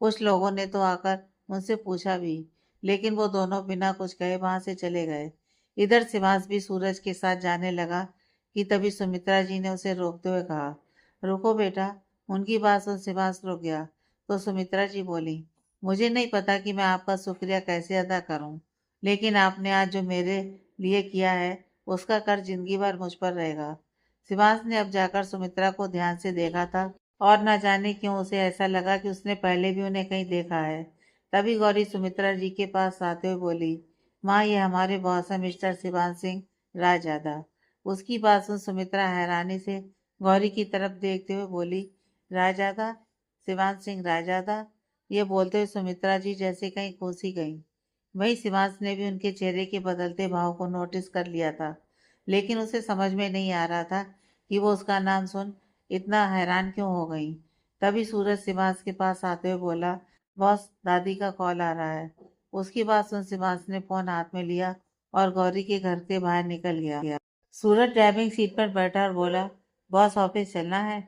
कुछ लोगों ने तो आकर उनसे पूछा भी, लेकिन वो दोनों बिना कुछ कहे वहां से चले गए। इधर शिवांश भी सूरज के साथ जाने लगा कि तभी सुमित्रा जी ने उसे रोकते हुए कहा, रुको बेटा। उनकी बात सुन शिवांश रुक गया तो सुमित्रा जी बोली, मुझे नहीं पता कि मैं आपका शुक्रिया कैसे अदा करूं, लेकिन आपने आज जो मेरे लिए किया है उसका कर्ज जिंदगी भर मुझ पर रहेगा। शिवांश ने अब जाकर सुमित्रा को ध्यान से देखा था और न जाने क्यों उसे ऐसा लगा कि उसने पहले भी उन्हें कहीं देखा है। तभी गौरी सुमित्रा जी के पास आते हुए बोली, माँ, ये हमारे बॉस है मिस्टर शिवांश सिंह रायजादा। उसकी बात सुन सुमित्रा हैरानी से गौरी की तरफ देखते हुए बोली, रायजादा, शिवांश सिंह रायजादा। ये बोलते हुए सुमित्रा जी जैसे कहीं खो सी गईं। वहीं शिवांश ने भी उनके चेहरे के बदलते भाव को नोटिस कर लिया था, लेकिन उसे समझ में नहीं आ रहा था कि वो उसका नाम सुन इतना हैरान क्यों हो गई। तभी सूरज शिवांश के पास आते हुए बोला, बॉस, दादी का कॉल आ रहा है। उसकी बात सुन शिवांश ने फोन हाथ में लिया और गौरी के घर से बाहर निकल गया। सूरज ड्राइविंग सीट पर बैठा और बोला, बॉस, ऑफिस चलना है।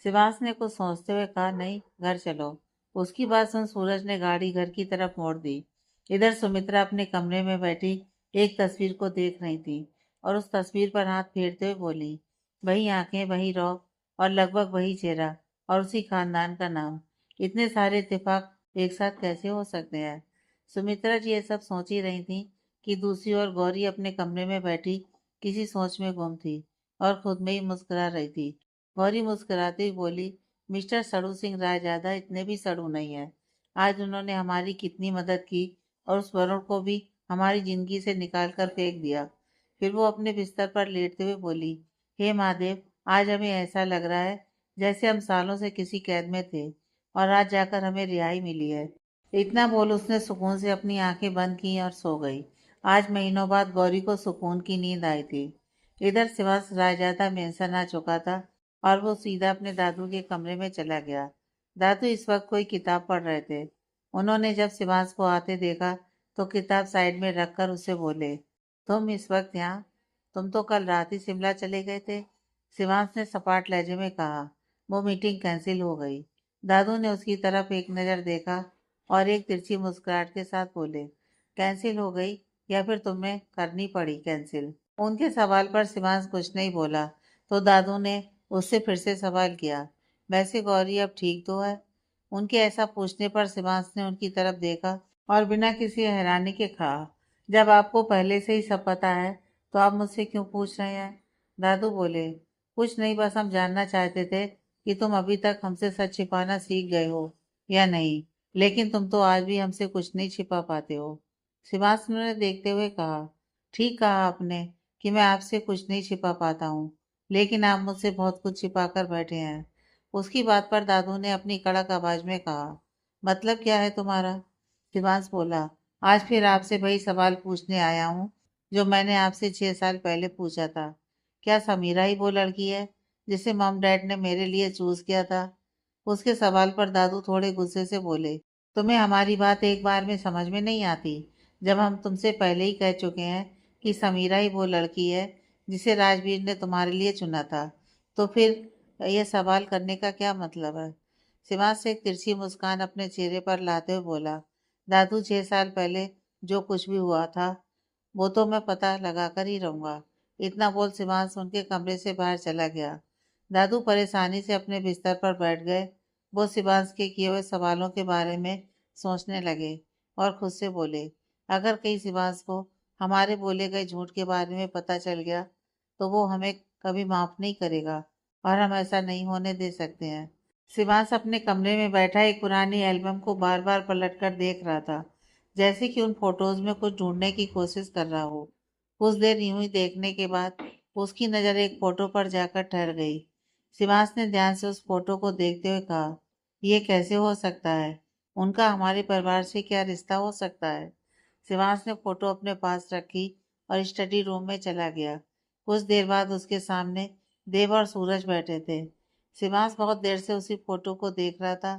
शिवांश ने कुछ सोचते हुए कहा, नहीं, घर चलो। उसकी बात सुन सूरज ने गाड़ी घर की तरफ मोड़ दी। इधर सुमित्रा अपने कमरे में बैठी एक तस्वीर को देख रही थी और उस तस्वीर पर हाथ फेरते हुए बोली, वही आंखें, वही रौब और लगभग वही चेहरा और उसी खानदान का नाम। इतने सारे इत्तेफाक एक साथ कैसे हो सकते हैं। सुमित्रा जी ये सब सोच ही रही थी कि दूसरी ओर गौरी अपने कमरे में बैठी किसी सोच में गुम थी और खुद में ही मुस्कुरा रही थी। गौरी मुस्कुराती हुई बोली, मिस्टर सड़ू सिंह रायजादा इतने भी सड़ू नहीं है। आज उन्होंने हमारी कितनी मदद की और उस वरुण को भी हमारी जिंदगी से निकाल कर फेंक दिया। फिर वो अपने बिस्तर पर लेटते हुए बोली, हे महादेव, आज हमें ऐसा लग रहा है जैसे हम सालों से किसी कैद में थे और आज जाकर हमें रिहाई मिली है। इतना बोल उसने सुकून से अपनी आंखें बंद की और सो गई। आज महीनों बाद गौरी को सुकून की नींद आई थी। इधर शिवांश रायजादा मेंशन आ चुका था और वो सीधा अपने दादू के कमरे में चला गया। दादू इस वक्त कोई किताब पढ़ रहे थे। उन्होंने जब शिवांश को आते देखा तो किताब साइड में रखकर उसे बोले, तुम इस वक्त यहाँ? तुम तो कल रात ही शिमला चले गए थे। शिवांश ने सपाट लहजे में कहा, वो मीटिंग कैंसिल हो गई। दादू ने उसकी तरफ एक नज़र देखा और एक तिरछी मुस्कुराहट के साथ बोले, कैंसिल हो गई या फिर तुम्हें करनी पड़ी कैंसिल? उनके सवाल पर शिवांश कुछ नहीं बोला तो दादू ने उससे फिर से सवाल किया, वैसे गौरी अब ठीक तो है? उनके ऐसा पूछने पर सिमांश ने उनकी तरफ देखा और बिना किसी हैरानी के कहा, जब आपको पहले से ही सब पता है तो आप मुझसे क्यों पूछ रहे हैं? दादू बोले, कुछ नहीं, बस हम जानना चाहते थे कि तुम अभी तक हमसे सच छिपाना सीख गए हो या नहीं, लेकिन तुम तो आज भी हमसे कुछ नहीं छिपा पाते हो। सिमांश ने देखते हुए कहा, ठीक कहा आपने कि मैं आपसे कुछ नहीं छिपा पाता हूँ, लेकिन आप मुझसे बहुत कुछ छिपा कर बैठे हैं। उसकी बात पर दादू ने अपनी कड़क आवाज में कहा, मतलब क्या है तुम्हारा? शिवांश बोला, आज फिर आपसे वही सवाल पूछने आया हूँ जो मैंने आपसे 6 साल पहले पूछा था। क्या समीरा ही वो लड़की है जिसे मॉम डैड ने मेरे लिए चूज किया था? उसके सवाल पर दादू थोड़े गुस्से से बोले, तुम्हें हमारी बात एक बार में समझ में नहीं आती, जब हम तुमसे पहले ही कह चुके हैं कि समीरा ही वो लड़की है जिसे राजवीर ने तुम्हारे लिए चुना था, तो फिर यह सवाल करने का क्या मतलब है? सिवाज से एक तिरछी मुस्कान अपने चेहरे पर लाते हुए बोला, दादू 6 साल पहले जो कुछ भी हुआ था वो तो मैं पता लगा कर ही रहूंगा। इतना बोल सिवांश उनके कमरे से बाहर चला गया। दादू परेशानी से अपने बिस्तर पर बैठ गए। वो सिवांश के किए हुए सवालों के बारे में सोचने लगे और खुद से बोले, अगर कहीं सिवांश को हमारे बोले गए झूठ के बारे में पता चल गया तो वो हमें कभी माफ नहीं करेगा और हम ऐसा नहीं होने दे सकते हैं। शिवांश अपने कमरे में बैठा एक पुरानी एल्बम को बार बार पलट कर देख रहा था, जैसे कि उन फोटोज में कुछ ढूंढने की कोशिश कर रहा हो। कुछ देर यूं ही देखने के बाद उसकी नज़र एक फोटो पर जाकर ठहर गई। शिवांश ने ध्यान से उस फोटो को देखते हुए कहा, यह कैसे हो सकता है? उनका हमारे परिवार से क्या रिश्ता हो सकता है? शिवांश ने फोटो अपने पास रखी और स्टडी रूम में चला गया। कुछ देर बाद उसके सामने देव और सूरज बैठे थे। शिवांश बहुत देर से उसी फोटो को देख रहा था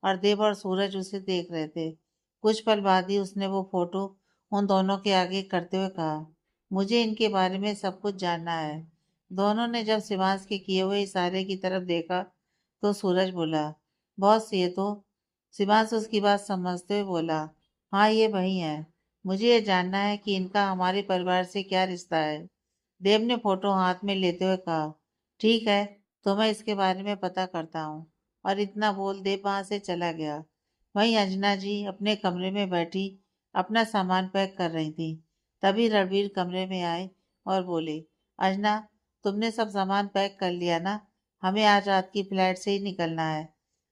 और देव और सूरज उसे देख रहे थे। कुछ पल बाद ही उसने वो फोटो उन दोनों के आगे करते हुए कहा, मुझे इनके बारे में सब कुछ जानना है। दोनों ने जब शिवांश के किए हुए इशारे की तरफ देखा तो सूरज बोला, बॉस ये तो। शिवांश उसकी बात समझते हुए बोला, हाँ ये वही है। मुझे ये जानना है कि इनका हमारे परिवार से क्या रिश्ता है। देव ने फोटो हाथ में लेते हुए कहा, ठीक है, तो मैं इसके बारे में पता करता हूँ। और इतना बोल देव वहां से चला गया। वहीं अंजना जी अपने कमरे में बैठी अपना सामान पैक कर रही थी। तभी रणवीर कमरे में आए और बोले, अंजना, तुमने सब सामान पैक कर लिया ना? हमें आज रात की फ्लाइट से ही निकलना है।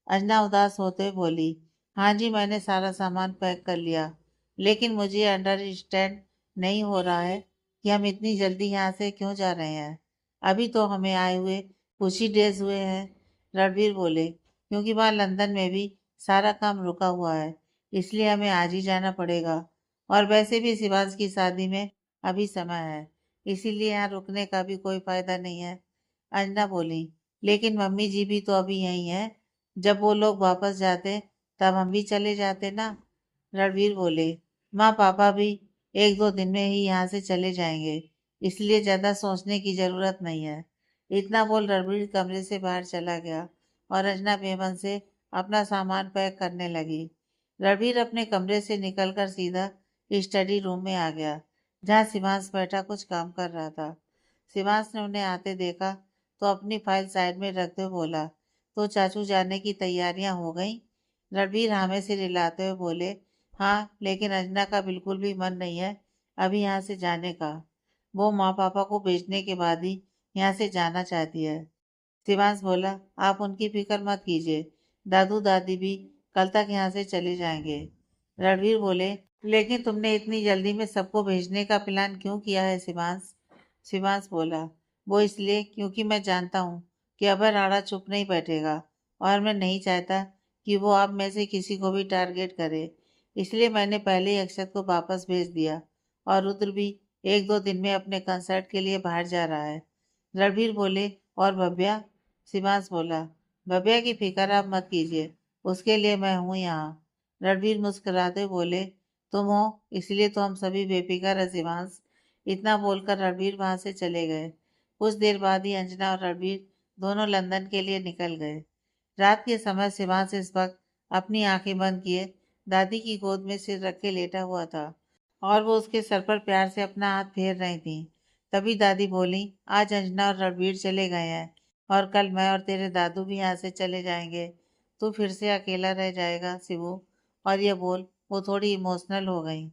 अंजना उदास होते हुए बोली, हाँ जी, मैंने सारा सामान पैक कर लिया, लेकिन मुझे अंडरस्टैंड नहीं हो रहा है कि हम इतनी जल्दी यहाँ से क्यों जा रहे हैं। अभी तो हमें आए हुए कुछ ही डेज हुए हैं। रणवीर बोले, क्योंकि वहाँ लंदन में भी सारा काम रुका हुआ है, इसलिए हमें आज ही जाना पड़ेगा। और वैसे भी शिवांश की शादी में अभी समय है, इसीलिए यहाँ रुकने का भी कोई फायदा नहीं है। अंजना बोली, लेकिन मम्मी जी भी तो अभी यहीं है। जब वो लोग वापस जाते तब हम भी चले जाते ना। रणवीर बोले, माँ पापा भी 1-2 दिन में ही यहाँ से चले जाएंगे, इसलिए ज्यादा सोचने की जरूरत नहीं है। इतना बोल रणवीर कमरे से बाहर चला गया और अंजना बेमन से अपना सामान पैक करने लगी। रणवीर अपने कमरे से निकलकर सीधा स्टडी रूम में आ गया, जहाँ शिवांश बैठा कुछ काम कर रहा था। शिवांश ने उन्हें आते देखा तो अपनी फाइल साइड में रखते हुए बोला, तो चाचू जाने की तैयारियां हो गई? रणवीर हमें से रिलाते हुए बोले, हाँ, लेकिन अंजना का बिल्कुल भी मन नहीं है अभी यहाँ से जाने का। वो माँ पापा को भेजने के बाद ही यहाँ से जाना चाहती है। शिवांश बोला, आप उनकी फिक्र मत कीजिए, दादू दादी भी कल तक यहाँ से चले जाएंगे। रणवीर बोले, लेकिन तुमने इतनी जल्दी में सबको भेजने का प्लान क्यों किया है शिवांश? शिवांश बोला, वो इसलिए क्योंकि मैं जानता हूँ कि अभय राणा चुप नहीं बैठेगा और मैं नहीं चाहता कि वो आप में से किसी को भी टारगेट करे। इसलिए मैंने पहले ही अक्षत को वापस भेज दिया और रुद्र भी 1-2 दिन में अपने कंसर्ट के लिए बाहर जा रहा है। रणवीर बोले, और भव्या? शिवांश बोला, भव्या की फिक्र आप मत कीजिए, उसके लिए मैं हूँ यहाँ। रणवीर मुस्कुराते बोले, तुम हो इसलिए तो हम सभी बेफिक्र है शिवांश। इतना बोलकर रणवीर वहां से चले गए। कुछ देर बाद ही अंजना और रणवीर दोनों लंदन के लिए निकल गए। रात के समय शिवांश इस वक्त अपनी आंखें बंद किए दादी की गोद में सिर रख के लेटा हुआ था और वो उसके सर पर प्यार से अपना हाथ फेर रही थी। तभी दादी बोली, आज अंजना और रणवीर चले गए हैं, और कल मैं और तेरे दादू भी यहाँ से चले जाएंगे। तू फिर से अकेला रह जाएगा शिवू। और ये बोल वो थोड़ी इमोशनल हो गई।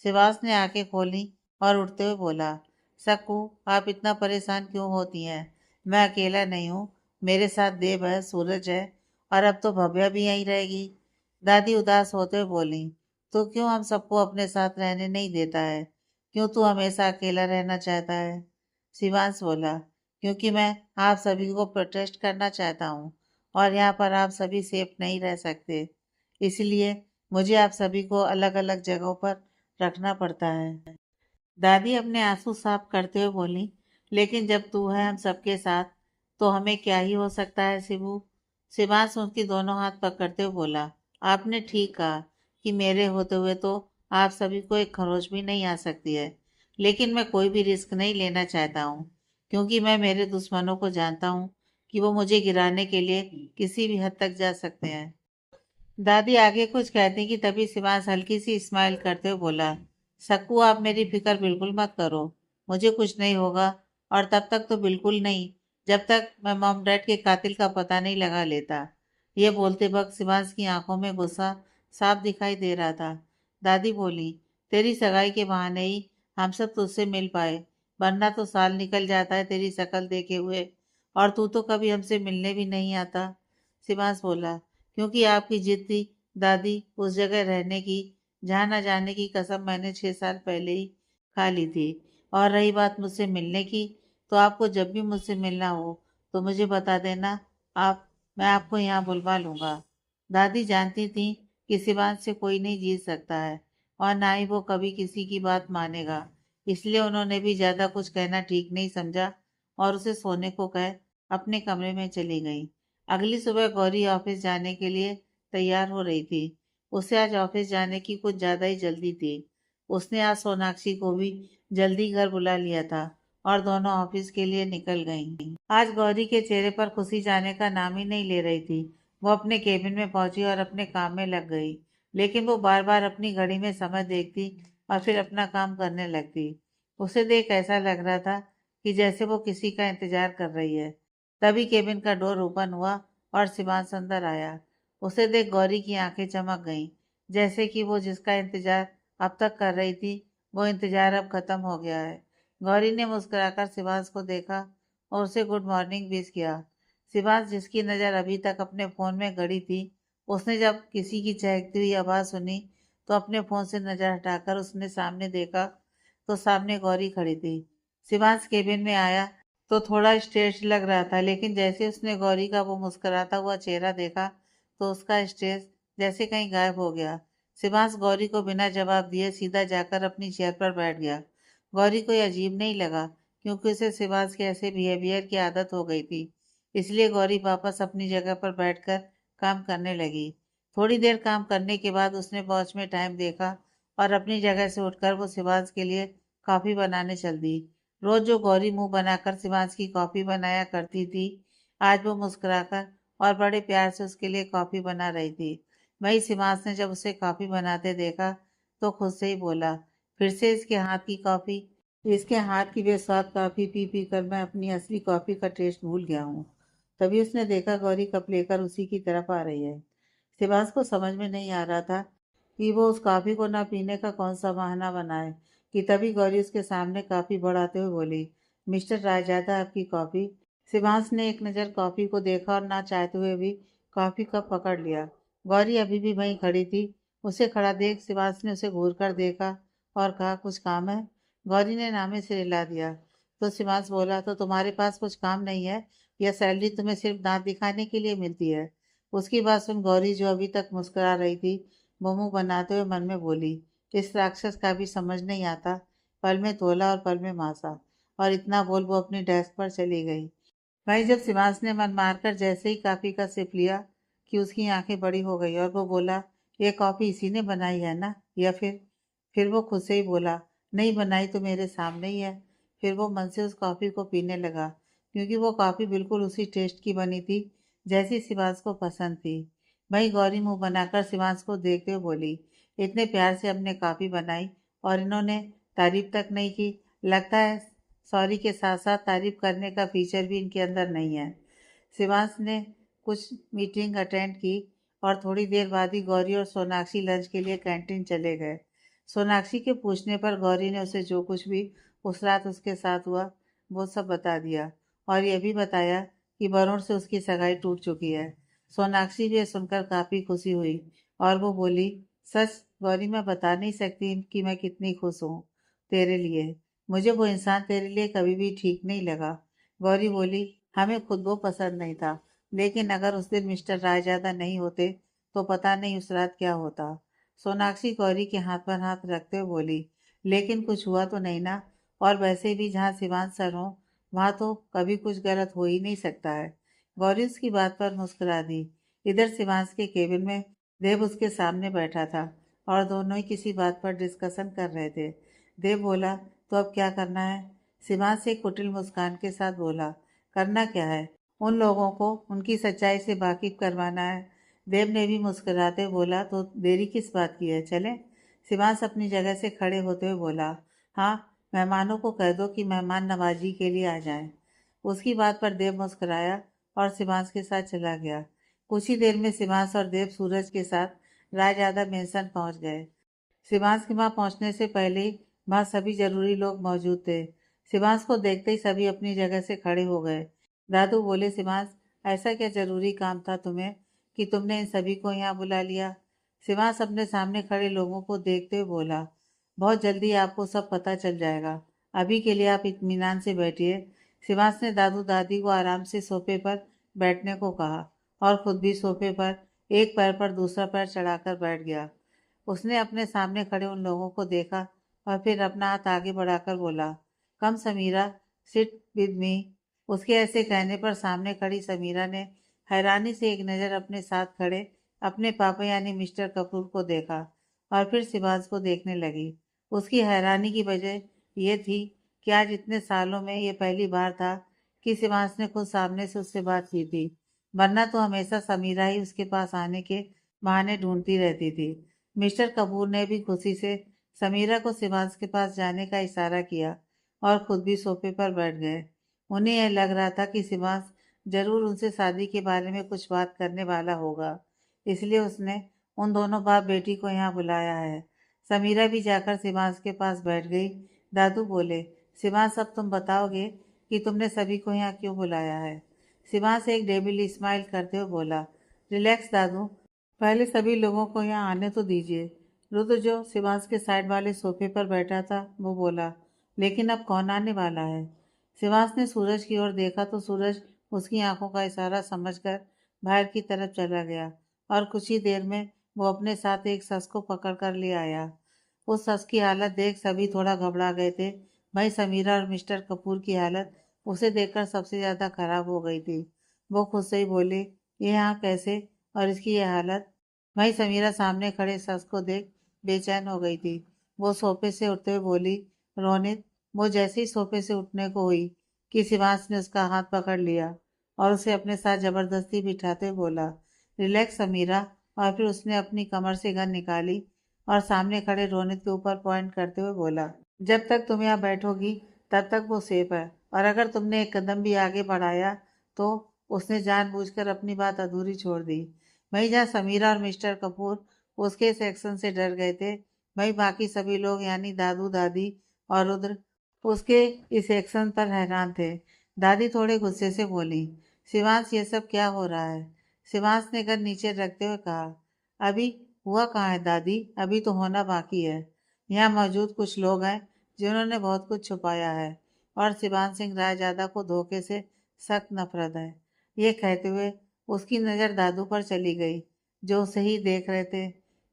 शिवास ने आंखें खोली और उठते हुए बोला, सक्कू आप इतना परेशान क्यों होती हैं? मैं अकेला नहीं हूँ, मेरे साथ देव है, सूरज है, और अब तो भव्या भी यहीं रहेगी। दादी उदास होते हुए बोली, तो क्यों हम सबको अपने साथ रहने नहीं देता है? क्यों तू हमेशा अकेला रहना चाहता है? शिवांश बोला, क्योंकि मैं आप सभी को प्रोटेस्ट करना चाहता हूँ और यहाँ पर आप सभी सेफ नहीं रह सकते। इसलिए मुझे आप सभी को अलग अलग जगहों पर रखना पड़ता है। दादी अपने आंसू साफ करते हुए बोली, लेकिन जब तू है हम सबके साथ तो हमें क्या ही हो सकता है शिबू। शिवांश उनकी दोनों हाथ पकड़ते हुए बोला, आपने ठीक कहा कि मेरे होते हुए तो आप सभी को एक खरोच भी नहीं आ सकती है, लेकिन मैं कोई भी रिस्क नहीं लेना चाहता हूँ, क्योंकि मैं मेरे दुश्मनों को जानता हूँ कि वो मुझे गिराने के लिए किसी भी हद तक जा सकते हैं। दादी आगे कुछ कहती कि तभी शिवांश हल्की सी स्माइल करते हुए बोला, सक्कू आप मेरी फिक्र बिल्कुल मत करो, मुझे कुछ नहीं होगा, और तब तक तो बिल्कुल नहीं जब तक मैं मॉम डैड के कातिल का पता नहीं लगा लेता। ये बोलते वक्त शिवांश की आंखों में गुस्सा साफ दिखाई दे रहा था। दादी बोली, तेरी सगाई के बहाने ही हम सब तुझसे मिल पाए, वरना तो साल निकल जाता है तेरी शक्ल देखे हुए, और तू तो कभी हमसे मिलने भी नहीं आता। शिवांश बोला, क्योंकि आपकी जिद थी दादी उस जगह रहने की जहाँ न जाने की कसम मैंने 6 साल पहले ही खा ली थी। और रही बात मुझसे मिलने की, तो आपको जब भी मुझसे मिलना हो तो मुझे बता देना, आप मैं आपको यहाँ बुलवा लूँगा। दादी जानती थी कि शिवांश से कोई नहीं जीत सकता है और ना ही वो कभी किसी की बात मानेगा, इसलिए उन्होंने भी ज़्यादा कुछ कहना ठीक नहीं समझा और उसे सोने को कह अपने कमरे में चली गई। अगली सुबह गौरी ऑफिस जाने के लिए तैयार हो रही थी। उसे आज ऑफिस जाने की कुछ ज्यादा ही जल्दी थी। उसने आज सोनाक्षी को भी जल्दी घर बुला लिया था और दोनों ऑफिस के लिए निकल गईं। आज गौरी के चेहरे पर खुशी जाने का नाम ही नहीं ले रही थी। वो अपने केबिन में पहुंची और अपने काम में लग गई, लेकिन वो बार बार अपनी घड़ी में समय देखती और फिर अपना काम करने लगती। उसे देख ऐसा लग रहा था कि जैसे वो किसी का इंतजार कर रही है। तभी केबिन का डोर ओपन हुआ और शिवांश अंदर आया। उसे देख गौरी की आंखें चमक गईं, जैसे कि वो जिसका इंतजार अब तक कर रही थी वो इंतजार अब खत्म हो गया है। गौरी ने मुस्कुराकर शिवांश को देखा और उसे गुड मॉर्निंग विश किया। शिवांश, जिसकी नज़र अभी तक अपने फोन में गड़ी थी, उसने जब किसी की चहकती हुई आवाज़ सुनी तो अपने फोन से नज़र हटाकर उसने सामने देखा तो सामने गौरी खड़ी थी। शिवांश केबिन में आया तो थोड़ा स्ट्रेस लग रहा था, लेकिन जैसे उसने गौरी का वो मुस्कुराता हुआ चेहरा देखा तो उसका स्ट्रेस जैसे कहीं गायब हो गया। शिवांश गौरी को बिना जवाब दिए सीधा जाकर अपनी चेयर पर बैठ गया। गौरी को यह अजीब नहीं लगा, क्योंकि उसे शिवांश के ऐसे बिहेवियर की आदत हो गई थी। इसलिए गौरी वापस अपनी जगह पर बैठकर काम करने लगी। थोड़ी देर काम करने के बाद उसने वॉच में टाइम देखा और अपनी जगह से उठकर वो शिवांश के लिए कॉफी बनाने चल दी। रोज जो गौरी मुंह बनाकर शिवांश की कॉफी बनाया करती थी, आज वो मुस्कुराकर और बड़े प्यार से उसके लिए कॉफी बना रही थी। वही शिवांश ने जब उसे कॉफी बनाते देखा तो खुद से ही बोला, फिर से इसके हाथ की कॉफी, इसके हाथ की बेस्वाद कॉफी पी पी कर मैं अपनी असली कॉफी का टेस्ट भूल गया हूँ। तभी उसने देखा गौरी कप लेकर उसी की तरफ आ रही है। शिवांश को समझ में नहीं आ रहा था कि वो उस कॉफी को ना पीने का कौन सा बहाना बनाए, कि तभी गौरी उसके सामने कॉफी बढ़ाते हुए बोली, मिस्टर रायजादा आपकी कॉफी। शिवांश ने एक नज़र कॉफी को देखा और ना चाहते हुए भी कॉफी कप पकड़ लिया। गौरी अभी भी वहीं खड़ी थी। उसे खड़ा देख शिवांश ने उसे घूर कर देखा और कहा, कुछ काम है? गौरी ने नामे से हिला दिया तो शिवांश बोला, तो तुम्हारे पास कुछ काम नहीं है? यह सैलरी तुम्हें सिर्फ दांत दिखाने के लिए मिलती है? उसकी बात सुन गौरी, जो अभी तक मुस्कुरा रही थी, वो मुंह बनाते हुए मन में बोली, इस राक्षस का भी समझ नहीं आता, पल में तोला और पल में मासा। और इतना बोल वो अपनी डेस्क पर चली गई। भाई जब शिवांश ने मन मारकर जैसे ही कॉफी का सिप लिया कि उसकी आंखें बड़ी हो गई और वो बोला, ये कॉफी इसी ने बनाई है ना? या फिर वो खुद से ही बोला, नहीं बनाई तो मेरे सामने ही है। फिर वो मन से उस कॉफी को पीने लगा, क्योंकि वो कॉफी बिल्कुल उसी टेस्ट की बनी थी जैसी शिवांश को पसंद थी। वही गौरी मुंह बनाकर शिवांश को देखते हुए बोली, इतने प्यार से हमने कॉफी बनाई और इन्होंने तारीफ तक नहीं की। लगता है सॉरी के साथ साथ तारीफ करने का फीचर भी इनके अंदर नहीं है। शिवांश ने कुछ मीटिंग अटेंड की और थोड़ी देर बाद ही गौरी और सोनाक्षी लंच के लिए कैंटीन चले गए। सोनाक्षी के पूछने पर गौरी ने उसे जो कुछ भी उस रात उसके साथ हुआ वो सब बता दिया और यह भी बताया कि वरुण से उसकी सगाई टूट चुकी है। सोनाक्षी भी यह सुनकर काफी खुशी हुई और वो बोली, सच गौरी, मैं बता नहीं सकती कि मैं कितनी खुश हूँ तेरे लिए। मुझे वो इंसान तेरे लिए कभी भी ठीक नहीं लगा। गौरी बोली, हमें खुद वो पसंद नहीं था, लेकिन अगर उस दिन मिस्टर रायजादा नहीं होते तो पता नहीं उस रात क्या होता। सोनाक्षी गौरी के हाथ पर हाथ रखते हुए बोली, लेकिन कुछ हुआ तो नहीं ना? और वैसे भी जहाँ शिवांश सर हो वहाँ तो कभी कुछ गलत हो ही नहीं सकता है। गौरी उसकी बात पर मुस्कुरा दी। इधर शिवांश के केबिन में देव उसके सामने बैठा था और दोनों ही किसी बात पर डिस्कशन कर रहे थे। देव बोला, तो अब क्या करना है? शिवांश एक कुटिल मुस्कान के साथ बोला, करना क्या है? उन लोगों को उनकी सच्चाई से वाकिफ करवाना है। देव ने भी मुस्कुराते बोला, तो देरी किस बात की है, चलें? शिवांश अपनी जगह से खड़े होते हुए बोला, हाँ, मेहमानों को कह दो कि मेहमान नवाजी के लिए आ जाएं। उसकी बात पर देव मुस्कुराया और शिवांश के साथ चला गया। कुछ ही देर में शिवांश और देव सूरज के साथ रायजादा मेंशन पहुंच गए। शिवांश के वहां पहुंचने से पहले ही वहां सभी जरूरी लोग मौजूद थे। शिवांश को देखते ही सभी अपनी जगह से खड़े हो गए। दादू बोले, शिवांश, ऐसा क्या जरूरी काम था तुम्हें कि तुमने इन सभी को यहाँ बुला लिया? शिवांश अपने सामने खड़े लोगों को देखते हुए बोला, बहुत जल्दी आपको सब पता चल जाएगा। अभी के लिए आप इत्मीनान से बैठिए। शिवांश ने दादू दादी को आराम से सोफे पर बैठने को कहा और खुद भी सोफे पर एक पैर पर दूसरा पैर चढ़ाकर बैठ गया। उसने अपने सामने खड़े उन लोगों को देखा और फिर अपना हाथ आगे बढ़ाकर बोला, कम समीरा, सिट विद मी। उसके ऐसे कहने पर सामने खड़ी समीरा ने हैरानी से एक नज़र अपने साथ खड़े अपने पापा यानी मिस्टर कपूर को देखा और फिर शिवाज को देखने लगी। उसकी हैरानी की वजह यह थी कि आज इतने सालों में ये पहली बार था कि शिवांश ने खुद सामने से उससे बात की थी, वरना तो हमेशा समीरा ही उसके पास आने के बहाने ढूंढती रहती थी। मिस्टर कपूर ने भी खुशी से समीरा को शिवांश के पास जाने का इशारा किया और खुद भी सोफे पर बैठ गए। उन्हें यह लग रहा था कि शिवांश जरूर उनसे शादी के बारे में कुछ बात करने वाला होगा, इसलिए उसने उन दोनों बाप बेटी को यहाँ बुलाया है। समीरा भी जाकर शिवांश के पास बैठ गई। दादू बोले, शिवांश, अब तुम बताओगे कि तुमने सभी को यहाँ क्यों बुलाया है? शिवांश एक डेविल स्माइल करते हुए बोला, रिलैक्स दादू, पहले सभी लोगों को यहाँ आने तो दीजिए। रुद्र जो शिवांश के साइड वाले सोफे पर बैठा था वो बोला, लेकिन अब कौन आने वाला है? शिवांश ने सूरज की ओर देखा तो सूरज उसकी आंखों का इशारा समझकर बाहर की तरफ चला गया और कुछ ही देर में वो अपने साथ एक शख्स को पकड़ कर ले आया। उस शख्स की हालत देख सभी थोड़ा घबरा गए थे। भाई समीरा और मिस्टर कपूर की हालत उसे देखकर सबसे ज्यादा खराब हो गई थी। वो खुद से ही बोले, ये यहाँ कैसे और इसकी ये हालत? भाई समीरा सामने खड़े शख्स को देख बेचैन हो गई थी। वो सोफे से उठते हुए बोली, रोनित। वो जैसे ही सोफे से उठने को हुई कि शिवांश ने उसका हाथ पकड़ लिया और उसे अपने साथ जबरदस्ती बिठाते हुए बोला, रिलैक्स समीरा। और फिर उसने अपनी कमर से गन निकाली और सामने खड़े रोनित के ऊपर पॉइंट करते हुए बोला, जब तक तुम यहाँ बैठोगी तब तक वो सेफ है, और अगर तुमने एक कदम भी आगे बढ़ाया तो। उसने जानबूझकर अपनी बात अधूरी छोड़ दी। वहीं जहाँ समीरा और मिस्टर कपूर उसके इस एक्शन से डर गए थे, वहीं बाकी सभी लोग यानी दादू दादी और रुद्र उसके इस एक्शन पर हैरान थे। दादी थोड़े गुस्से से बोली, शिवांश, ये सब क्या हो रहा है? शिवांश ने गन नीचे रखते हुए कहा, अभी हुआ कहाँ है दादी, अभी तो होना बाकी है। यहाँ मौजूद कुछ लोग हैं जिन्होंने बहुत कुछ छुपाया है और शिवान सिंह रायजादा को धोखे से सख्त नफरत है। ये कहते हुए उसकी नज़र दादू पर चली गई जो उसे ही देख रहे थे।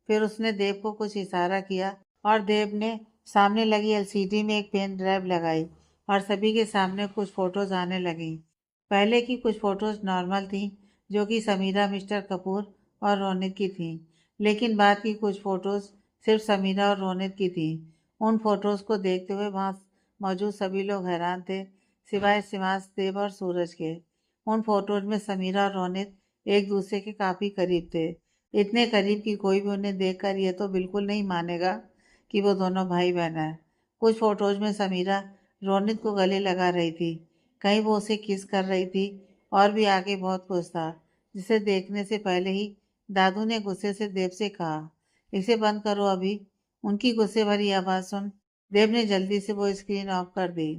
फिर उसने देव को कुछ इशारा किया और देव ने सामने लगी एलसीडी में एक पेन ड्राइव लगाई और सभी के सामने कुछ फोटोज आने लगी। पहले की कुछ फोटोज नॉर्मल थी जो कि समीरा, मिस्टर कपूर और रोनित की थी, लेकिन बाद की कुछ फोटोज सिर्फ समीरा और रोनित की थी। उन फोटोज को देखते हुए वहां मौजूद सभी लोग हैरान थे, सिवाय शिवांश, देव और सूरज के। उन फोटोज में समीरा और रोनित एक दूसरे के काफी करीब थे, इतने करीब कि कोई भी उन्हें देखकर यह तो बिल्कुल नहीं मानेगा कि वो दोनों भाई बहन हैं। कुछ फोटोज में समीरा रोनित को गले लगा रही थी, कहीं वो उसे किस कर रही थी और भी आगे बहुत कुछ था, जिसे देखने से पहले ही दादू ने गुस्से से देव से कहा, इसे बंद करो अभी। उनकी गुस्से भरी आवाज़ सुन देव ने जल्दी से वो स्क्रीन ऑफ कर दी।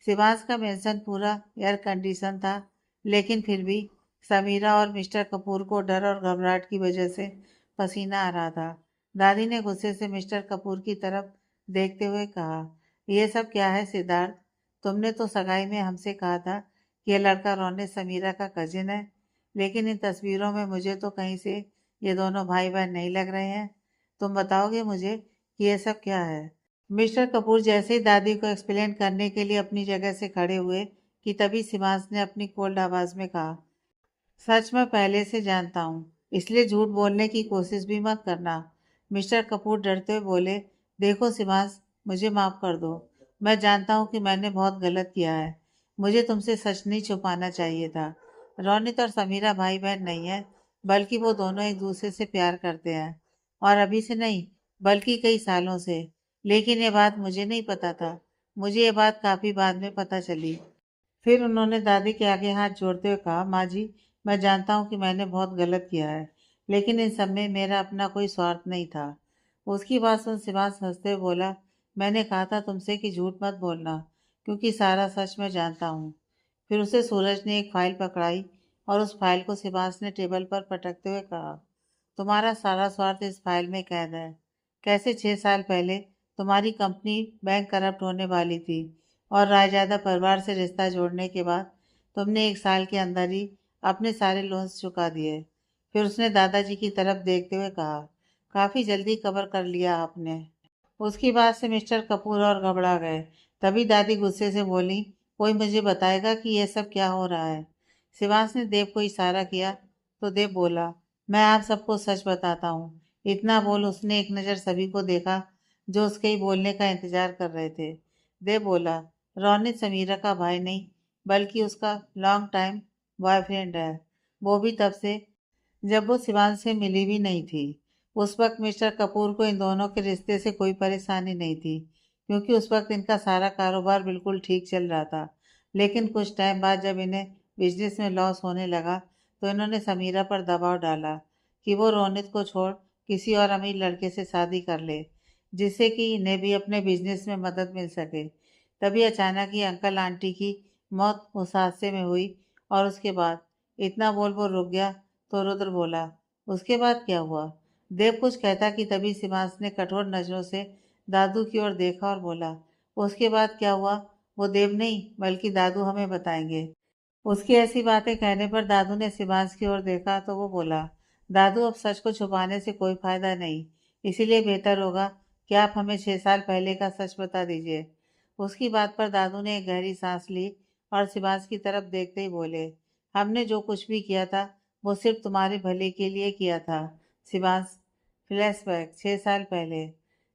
शिवांश का मेंशन पूरा एयर कंडीशन था, लेकिन फिर भी समीरा और मिस्टर कपूर को डर और घबराहट की वजह से पसीना आ रहा था। दादी ने गुस्से से मिस्टर कपूर की तरफ देखते हुए कहा, यह सब क्या है सिद्धार्थ? तुमने तो सगाई में हमसे कहा था कि यह लड़का रोनित समीरा का कजिन है, लेकिन इन तस्वीरों में मुझे तो कहीं से ये दोनों भाई बहन नहीं लग रहे हैं। तुम बताओगे मुझे कि ये सब क्या है? मिस्टर कपूर जैसे ही दादी को एक्सप्लेन करने के लिए अपनी जगह से खड़े हुए कि तभी शिवांश ने अपनी कोल्ड आवाज में कहा, सच मैं पहले से जानता हूँ, इसलिए झूठ बोलने की कोशिश भी मत करना। मिस्टर कपूर डरते हुए बोले, देखो शिवांश, मुझे माफ कर दो। मैं जानता हूँ कि मैंने बहुत गलत किया है। मुझे तुमसे सच नहीं छुपाना चाहिए था। रोनित और समीरा भाई बहन नहीं है, बल्कि वो दोनों एक दूसरे से प्यार करते हैं, और अभी से नहीं बल्कि कई सालों से। लेकिन ये बात मुझे नहीं पता था। मुझे ये बात काफी बाद में पता चली। फिर उन्होंने दादी के आगे हाथ जोड़ते हुए कहा, माँ जी, मैं जानता हूँ कि मैंने बहुत गलत किया है, लेकिन इन सब में मेरा अपना कोई स्वार्थ नहीं था। उसकी बात सुन शिवांश हंसते हुए बोला, मैंने कहा था तुमसे कि झूठ मत बोलना, क्योंकि सारा सच मैं जानता हूँ। फिर उसे सूरज ने एक फाइल पकड़ाई और उस फाइल को शिवांश ने टेबल पर पटकते हुए कहा, तुम्हारा सारा स्वार्थ इस फाइल में कैद है। कैसे 6 साल पहले तुम्हारी कंपनी बैंक करप्ट होने वाली थी, और रायजादा परिवार से रिश्ता जोड़ने के बाद तुमने 1 साल के अंदर ही अपने सारे लोन्स चुका दिए। फिर उसने दादाजी की तरफ देखते हुए कहा, काफी जल्दी कवर कर लिया आपने। उसकी बात से मिस्टर कपूर और घबरा गए। तभी दादी गुस्से से बोली, कोई मुझे बताएगा कि यह सब क्या हो रहा है? शिवांश ने देव को इशारा किया तो देव बोला, मैं आप सबको सच बताता हूँ। इतना बोल उसने एक नज़र सभी को देखा जो उसके ही बोलने का इंतजार कर रहे थे। देव बोला, रोनित समीरा का भाई नहीं, बल्कि उसका लॉन्ग टाइम बॉयफ्रेंड है। वो भी तब से जब वो शिवांश से मिली भी नहीं थी। उस वक्त मिस्टर कपूर को इन दोनों के रिश्ते से कोई परेशानी नहीं थी, क्योंकि उस वक्त इनका सारा कारोबार बिल्कुल ठीक चल रहा था। लेकिन कुछ टाइम बाद जब इन्हें बिजनेस में लॉस होने लगा, तो इन्होंने समीरा पर दबाव डाला कि वो रोनित को छोड़ किसी और अमीर लड़के से शादी कर ले, जिससे कि इन्हें भी अपने बिजनेस में मदद मिल सके। तभी अचानक ही अंकल आंटी की मौत उस हादसे में हुई, और उसके बाद इतना बोल वो रुक गया। तो रुद्र बोला, उसके बाद क्या हुआ? देव कुछ कहता कि तभी शिवांश ने कठोर नजरों से दादू की ओर देखा और बोला, उसके बाद क्या हुआ वो देव नहीं बल्कि दादू हमें बताएंगे। उसकी ऐसी बातें कहने पर दादू ने शिवांश की ओर देखा तो वो बोला, दादू अब सच को छुपाने से कोई फायदा नहीं, इसीलिए बेहतर होगा कि आप हमें 6 साल पहले का सच बता दीजिए। उसकी बात पर दादू ने एक गहरी सांस ली और शिवांश की तरफ देखते ही बोले, हमने जो कुछ भी किया था वो सिर्फ तुम्हारे भले के लिए किया था। शिवांश, फ्लैशबैक 6 साल पहले,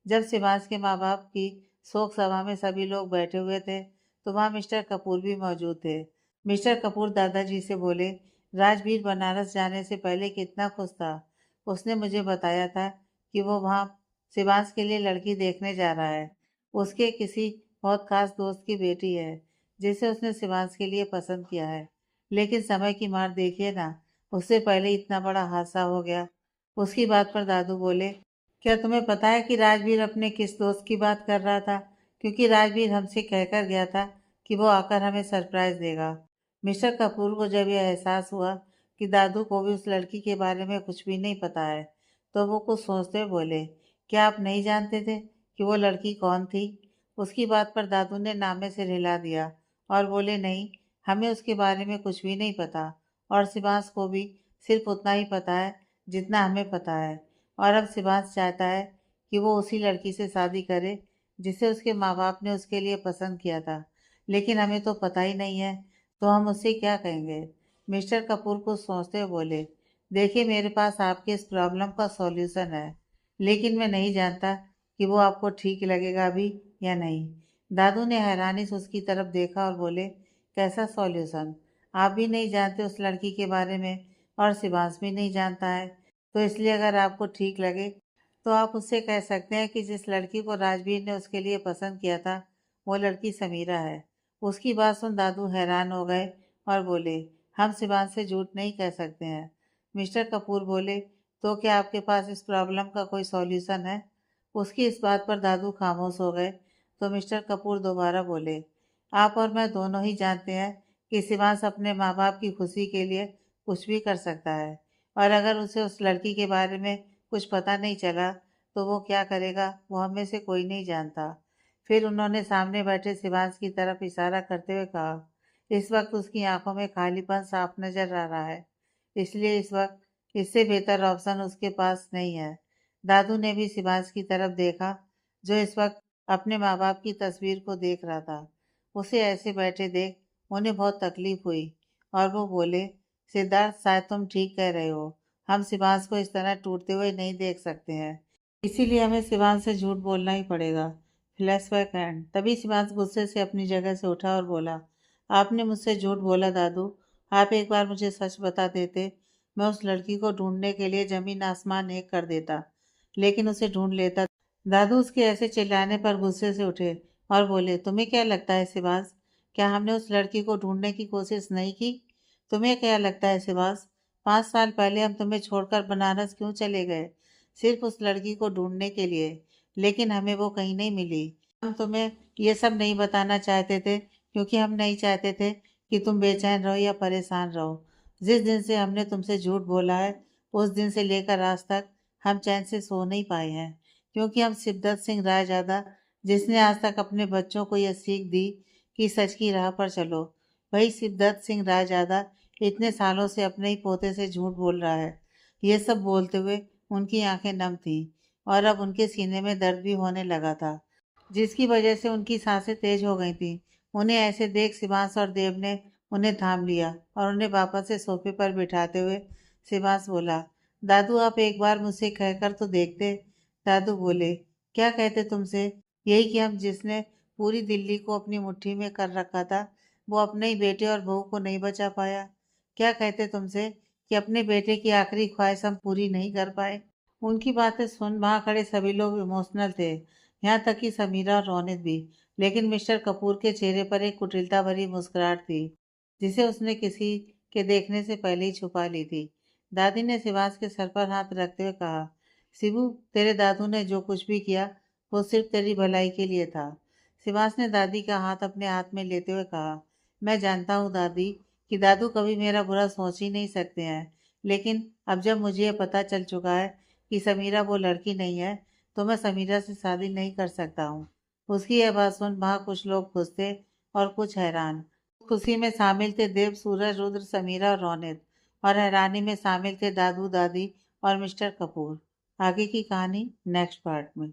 जब शिवांश के माँ बाप की शोक सभा में सभी लोग बैठे हुए थे, तो वहाँ मिस्टर कपूर भी मौजूद थे। मिस्टर कपूर दादाजी से बोले, राजवीर बनारस जाने से पहले कितना खुश था। उसने मुझे बताया था कि वो वहाँ शिवांश के लिए लड़की देखने जा रहा है। उसके किसी बहुत खास दोस्त की बेटी है, जिसे उसने शिवांश के लिए पसंद किया है। लेकिन समय की मार देखिए ना, उससे पहले इतना बड़ा हादसा हो गया। उसकी बात पर दादू बोले, क्या तुम्हें पता है कि राजवीर अपने किस दोस्त की बात कर रहा था? क्योंकि राजवीर हमसे कहकर गया था कि वो आकर हमें सरप्राइज देगा। मिस्टर कपूर को जब यह एहसास हुआ कि दादू को भी उस लड़की के बारे में कुछ भी नहीं पता है, तो वो कुछ सोचते हुए बोले, क्या आप नहीं जानते थे कि वो लड़की कौन थी? उसकी बात पर दादू ने नामे से हिला दिया और बोले, नहीं, हमें उसके बारे में कुछ भी नहीं पता, और शिवांश को भी सिर्फ उतना ही पता है जितना हमें पता है। और अब शिवांश चाहता है कि वो उसी लड़की से शादी करे जिसे उसके माँ बाप ने उसके लिए पसंद किया था। लेकिन हमें तो पता ही नहीं है, तो हम उससे क्या कहेंगे? मिस्टर कपूर कुछ सोचते हुए बोले, देखिए, मेरे पास आपके इस प्रॉब्लम का सॉल्यूशन है, लेकिन मैं नहीं जानता कि वो आपको ठीक लगेगा भी या नहीं। दादू ने हैरानी से उसकी तरफ देखा और बोले, कैसा सॉल्यूशन? आप भी नहीं जानते उस लड़की के बारे में, और शिवांश भी नहीं जानता है। तो इसलिए अगर आपको ठीक लगे तो आप उससे कह सकते हैं कि जिस लड़की को राजवीर ने उसके लिए पसंद किया था, वो लड़की समीरा है। उसकी बात सुन दादू हैरान हो गए और बोले, हम शिवांश से झूठ नहीं कह सकते हैं। मिस्टर कपूर बोले, तो क्या आपके पास इस प्रॉब्लम का कोई सॉल्यूशन है? उसकी इस बात पर दादू खामोश हो गए तो मिस्टर कपूर दोबारा बोले, आप और मैं दोनों ही जानते हैं कि शिवांश अपने माँ बाप की खुशी के लिए कुछ भी कर सकता है, और अगर उसे उस लड़की के बारे में कुछ पता नहीं चला तो वो क्या करेगा, वो हम में से कोई नहीं जानता। फिर उन्होंने सामने बैठे शिवांश की तरफ इशारा करते हुए कहा, इस वक्त उसकी आंखों में खालीपन साफ नजर आ रहा है, इसलिए इस वक्त इससे बेहतर ऑप्शन उसके पास नहीं है। दादू ने भी शिवांश की तरफ देखा, जो इस वक्त अपने माँ बाप की तस्वीर को देख रहा था। उसे ऐसे बैठे देख उन्हें बहुत तकलीफ हुई और वो बोले, सिद्धार्थ, शायद तुम ठीक कह रहे हो। हम शिवांश को इस तरह टूटते हुए नहीं देख सकते हैं, इसीलिए हमें शिवांश से झूठ बोलना ही पड़ेगा। Flashback and. तभी शिवांश गुस्से से अपनी जगह से उठा और बोला, आपने मुझसे झूठ बोला दादू। आप एक बार मुझे सच बता देते, मैं उस लड़की को ढूंढने के लिए जमीन आसमान एक कर देता, लेकिन उसे ढूंढ लेता। दादू उसके ऐसे चिल्लाने पर गुस्से से उठे और बोले, तुम्हें क्या लगता है शिवांश, क्या हमने उस लड़की को ढूंढने की कोशिश नहीं की? तुम्हें क्या लगता है शिवांश, 5 साल पहले हम तुम्हें छोड़कर बनारस क्यों चले गए? सिर्फ उस लड़की को ढूंढने के लिए, लेकिन हमें वो कहीं नहीं मिली। हम तुम्हें ये सब नहीं बताना चाहते थे क्योंकि हम नहीं चाहते थे कि तुम बेचैन रहो या परेशान रहो। जिस दिन से हमने तुमसे झूठ बोला है, उस दिन से लेकर आज तक हम चैन से सो नहीं पाए हैं, क्योंकि हम शिवदत्त सिंह रायजादा, जिसने आज तक अपने बच्चों को यह सीख दी कि सच की राह पर चलो, वही शिवदत्त सिंह रायजादा इतने सालों से अपने ही पोते से झूठ बोल रहा है। ये सब बोलते हुए उनकी आंखें नम थीं और अब उनके सीने में दर्द भी होने लगा था, जिसकी वजह से उनकी सांसें तेज हो गई थीं। उन्हें ऐसे देख शिवांश और देव ने उन्हें थाम लिया और उन्हें वापस से सोफे पर बिठाते हुए शिवांश बोला, दादू आप एक बार मुझसे कहकर तो देखते। दादू बोले, क्या कहते तुमसे? यही कि हम जिसने पूरी दिल्ली को अपनी मुट्ठी में कर रखा था, वो अपने ही बेटे और बहू को नहीं बचा पाया। क्या कहते तुमसे कि अपने बेटे की आखिरी ख्वाहिश हम पूरी नहीं कर पाए? उनकी बातें सुन वहां खड़े सभी लोग इमोशनल थे, यहाँ तक कि समीरा और रोनित भी। लेकिन मिस्टर कपूर के चेहरे पर एक कुटिलता भरी मुस्कुराहट थी, जिसे उसने किसी के देखने से पहले ही छुपा ली थी। दादी ने शिवांश के सर पर हाथ रखते हुए कहा, शिबू, तेरे दादू ने जो कुछ भी किया वो सिर्फ तेरी भलाई के लिए था। शिवांश ने दादी का हाथ अपने हाथ में लेते हुए कहा, मैं जानता हूँ दादी कि दादू कभी मेरा बुरा सोच ही नहीं सकते हैं, लेकिन अब जब मुझे यह पता चल चुका है कि समीरा वो लड़की नहीं है, तो मैं समीरा से शादी नहीं कर सकता हूँ। उसकी यह बात सुन वहाँ कुछ लोग खुश थे और कुछ हैरान। खुशी में शामिल थे देव, सूरज, रुद्र, समीरा और रोनित, और हैरानी में शामिल थे दादू, दादी और मिस्टर कपूर। आगे की कहानी नेक्स्ट पार्ट में।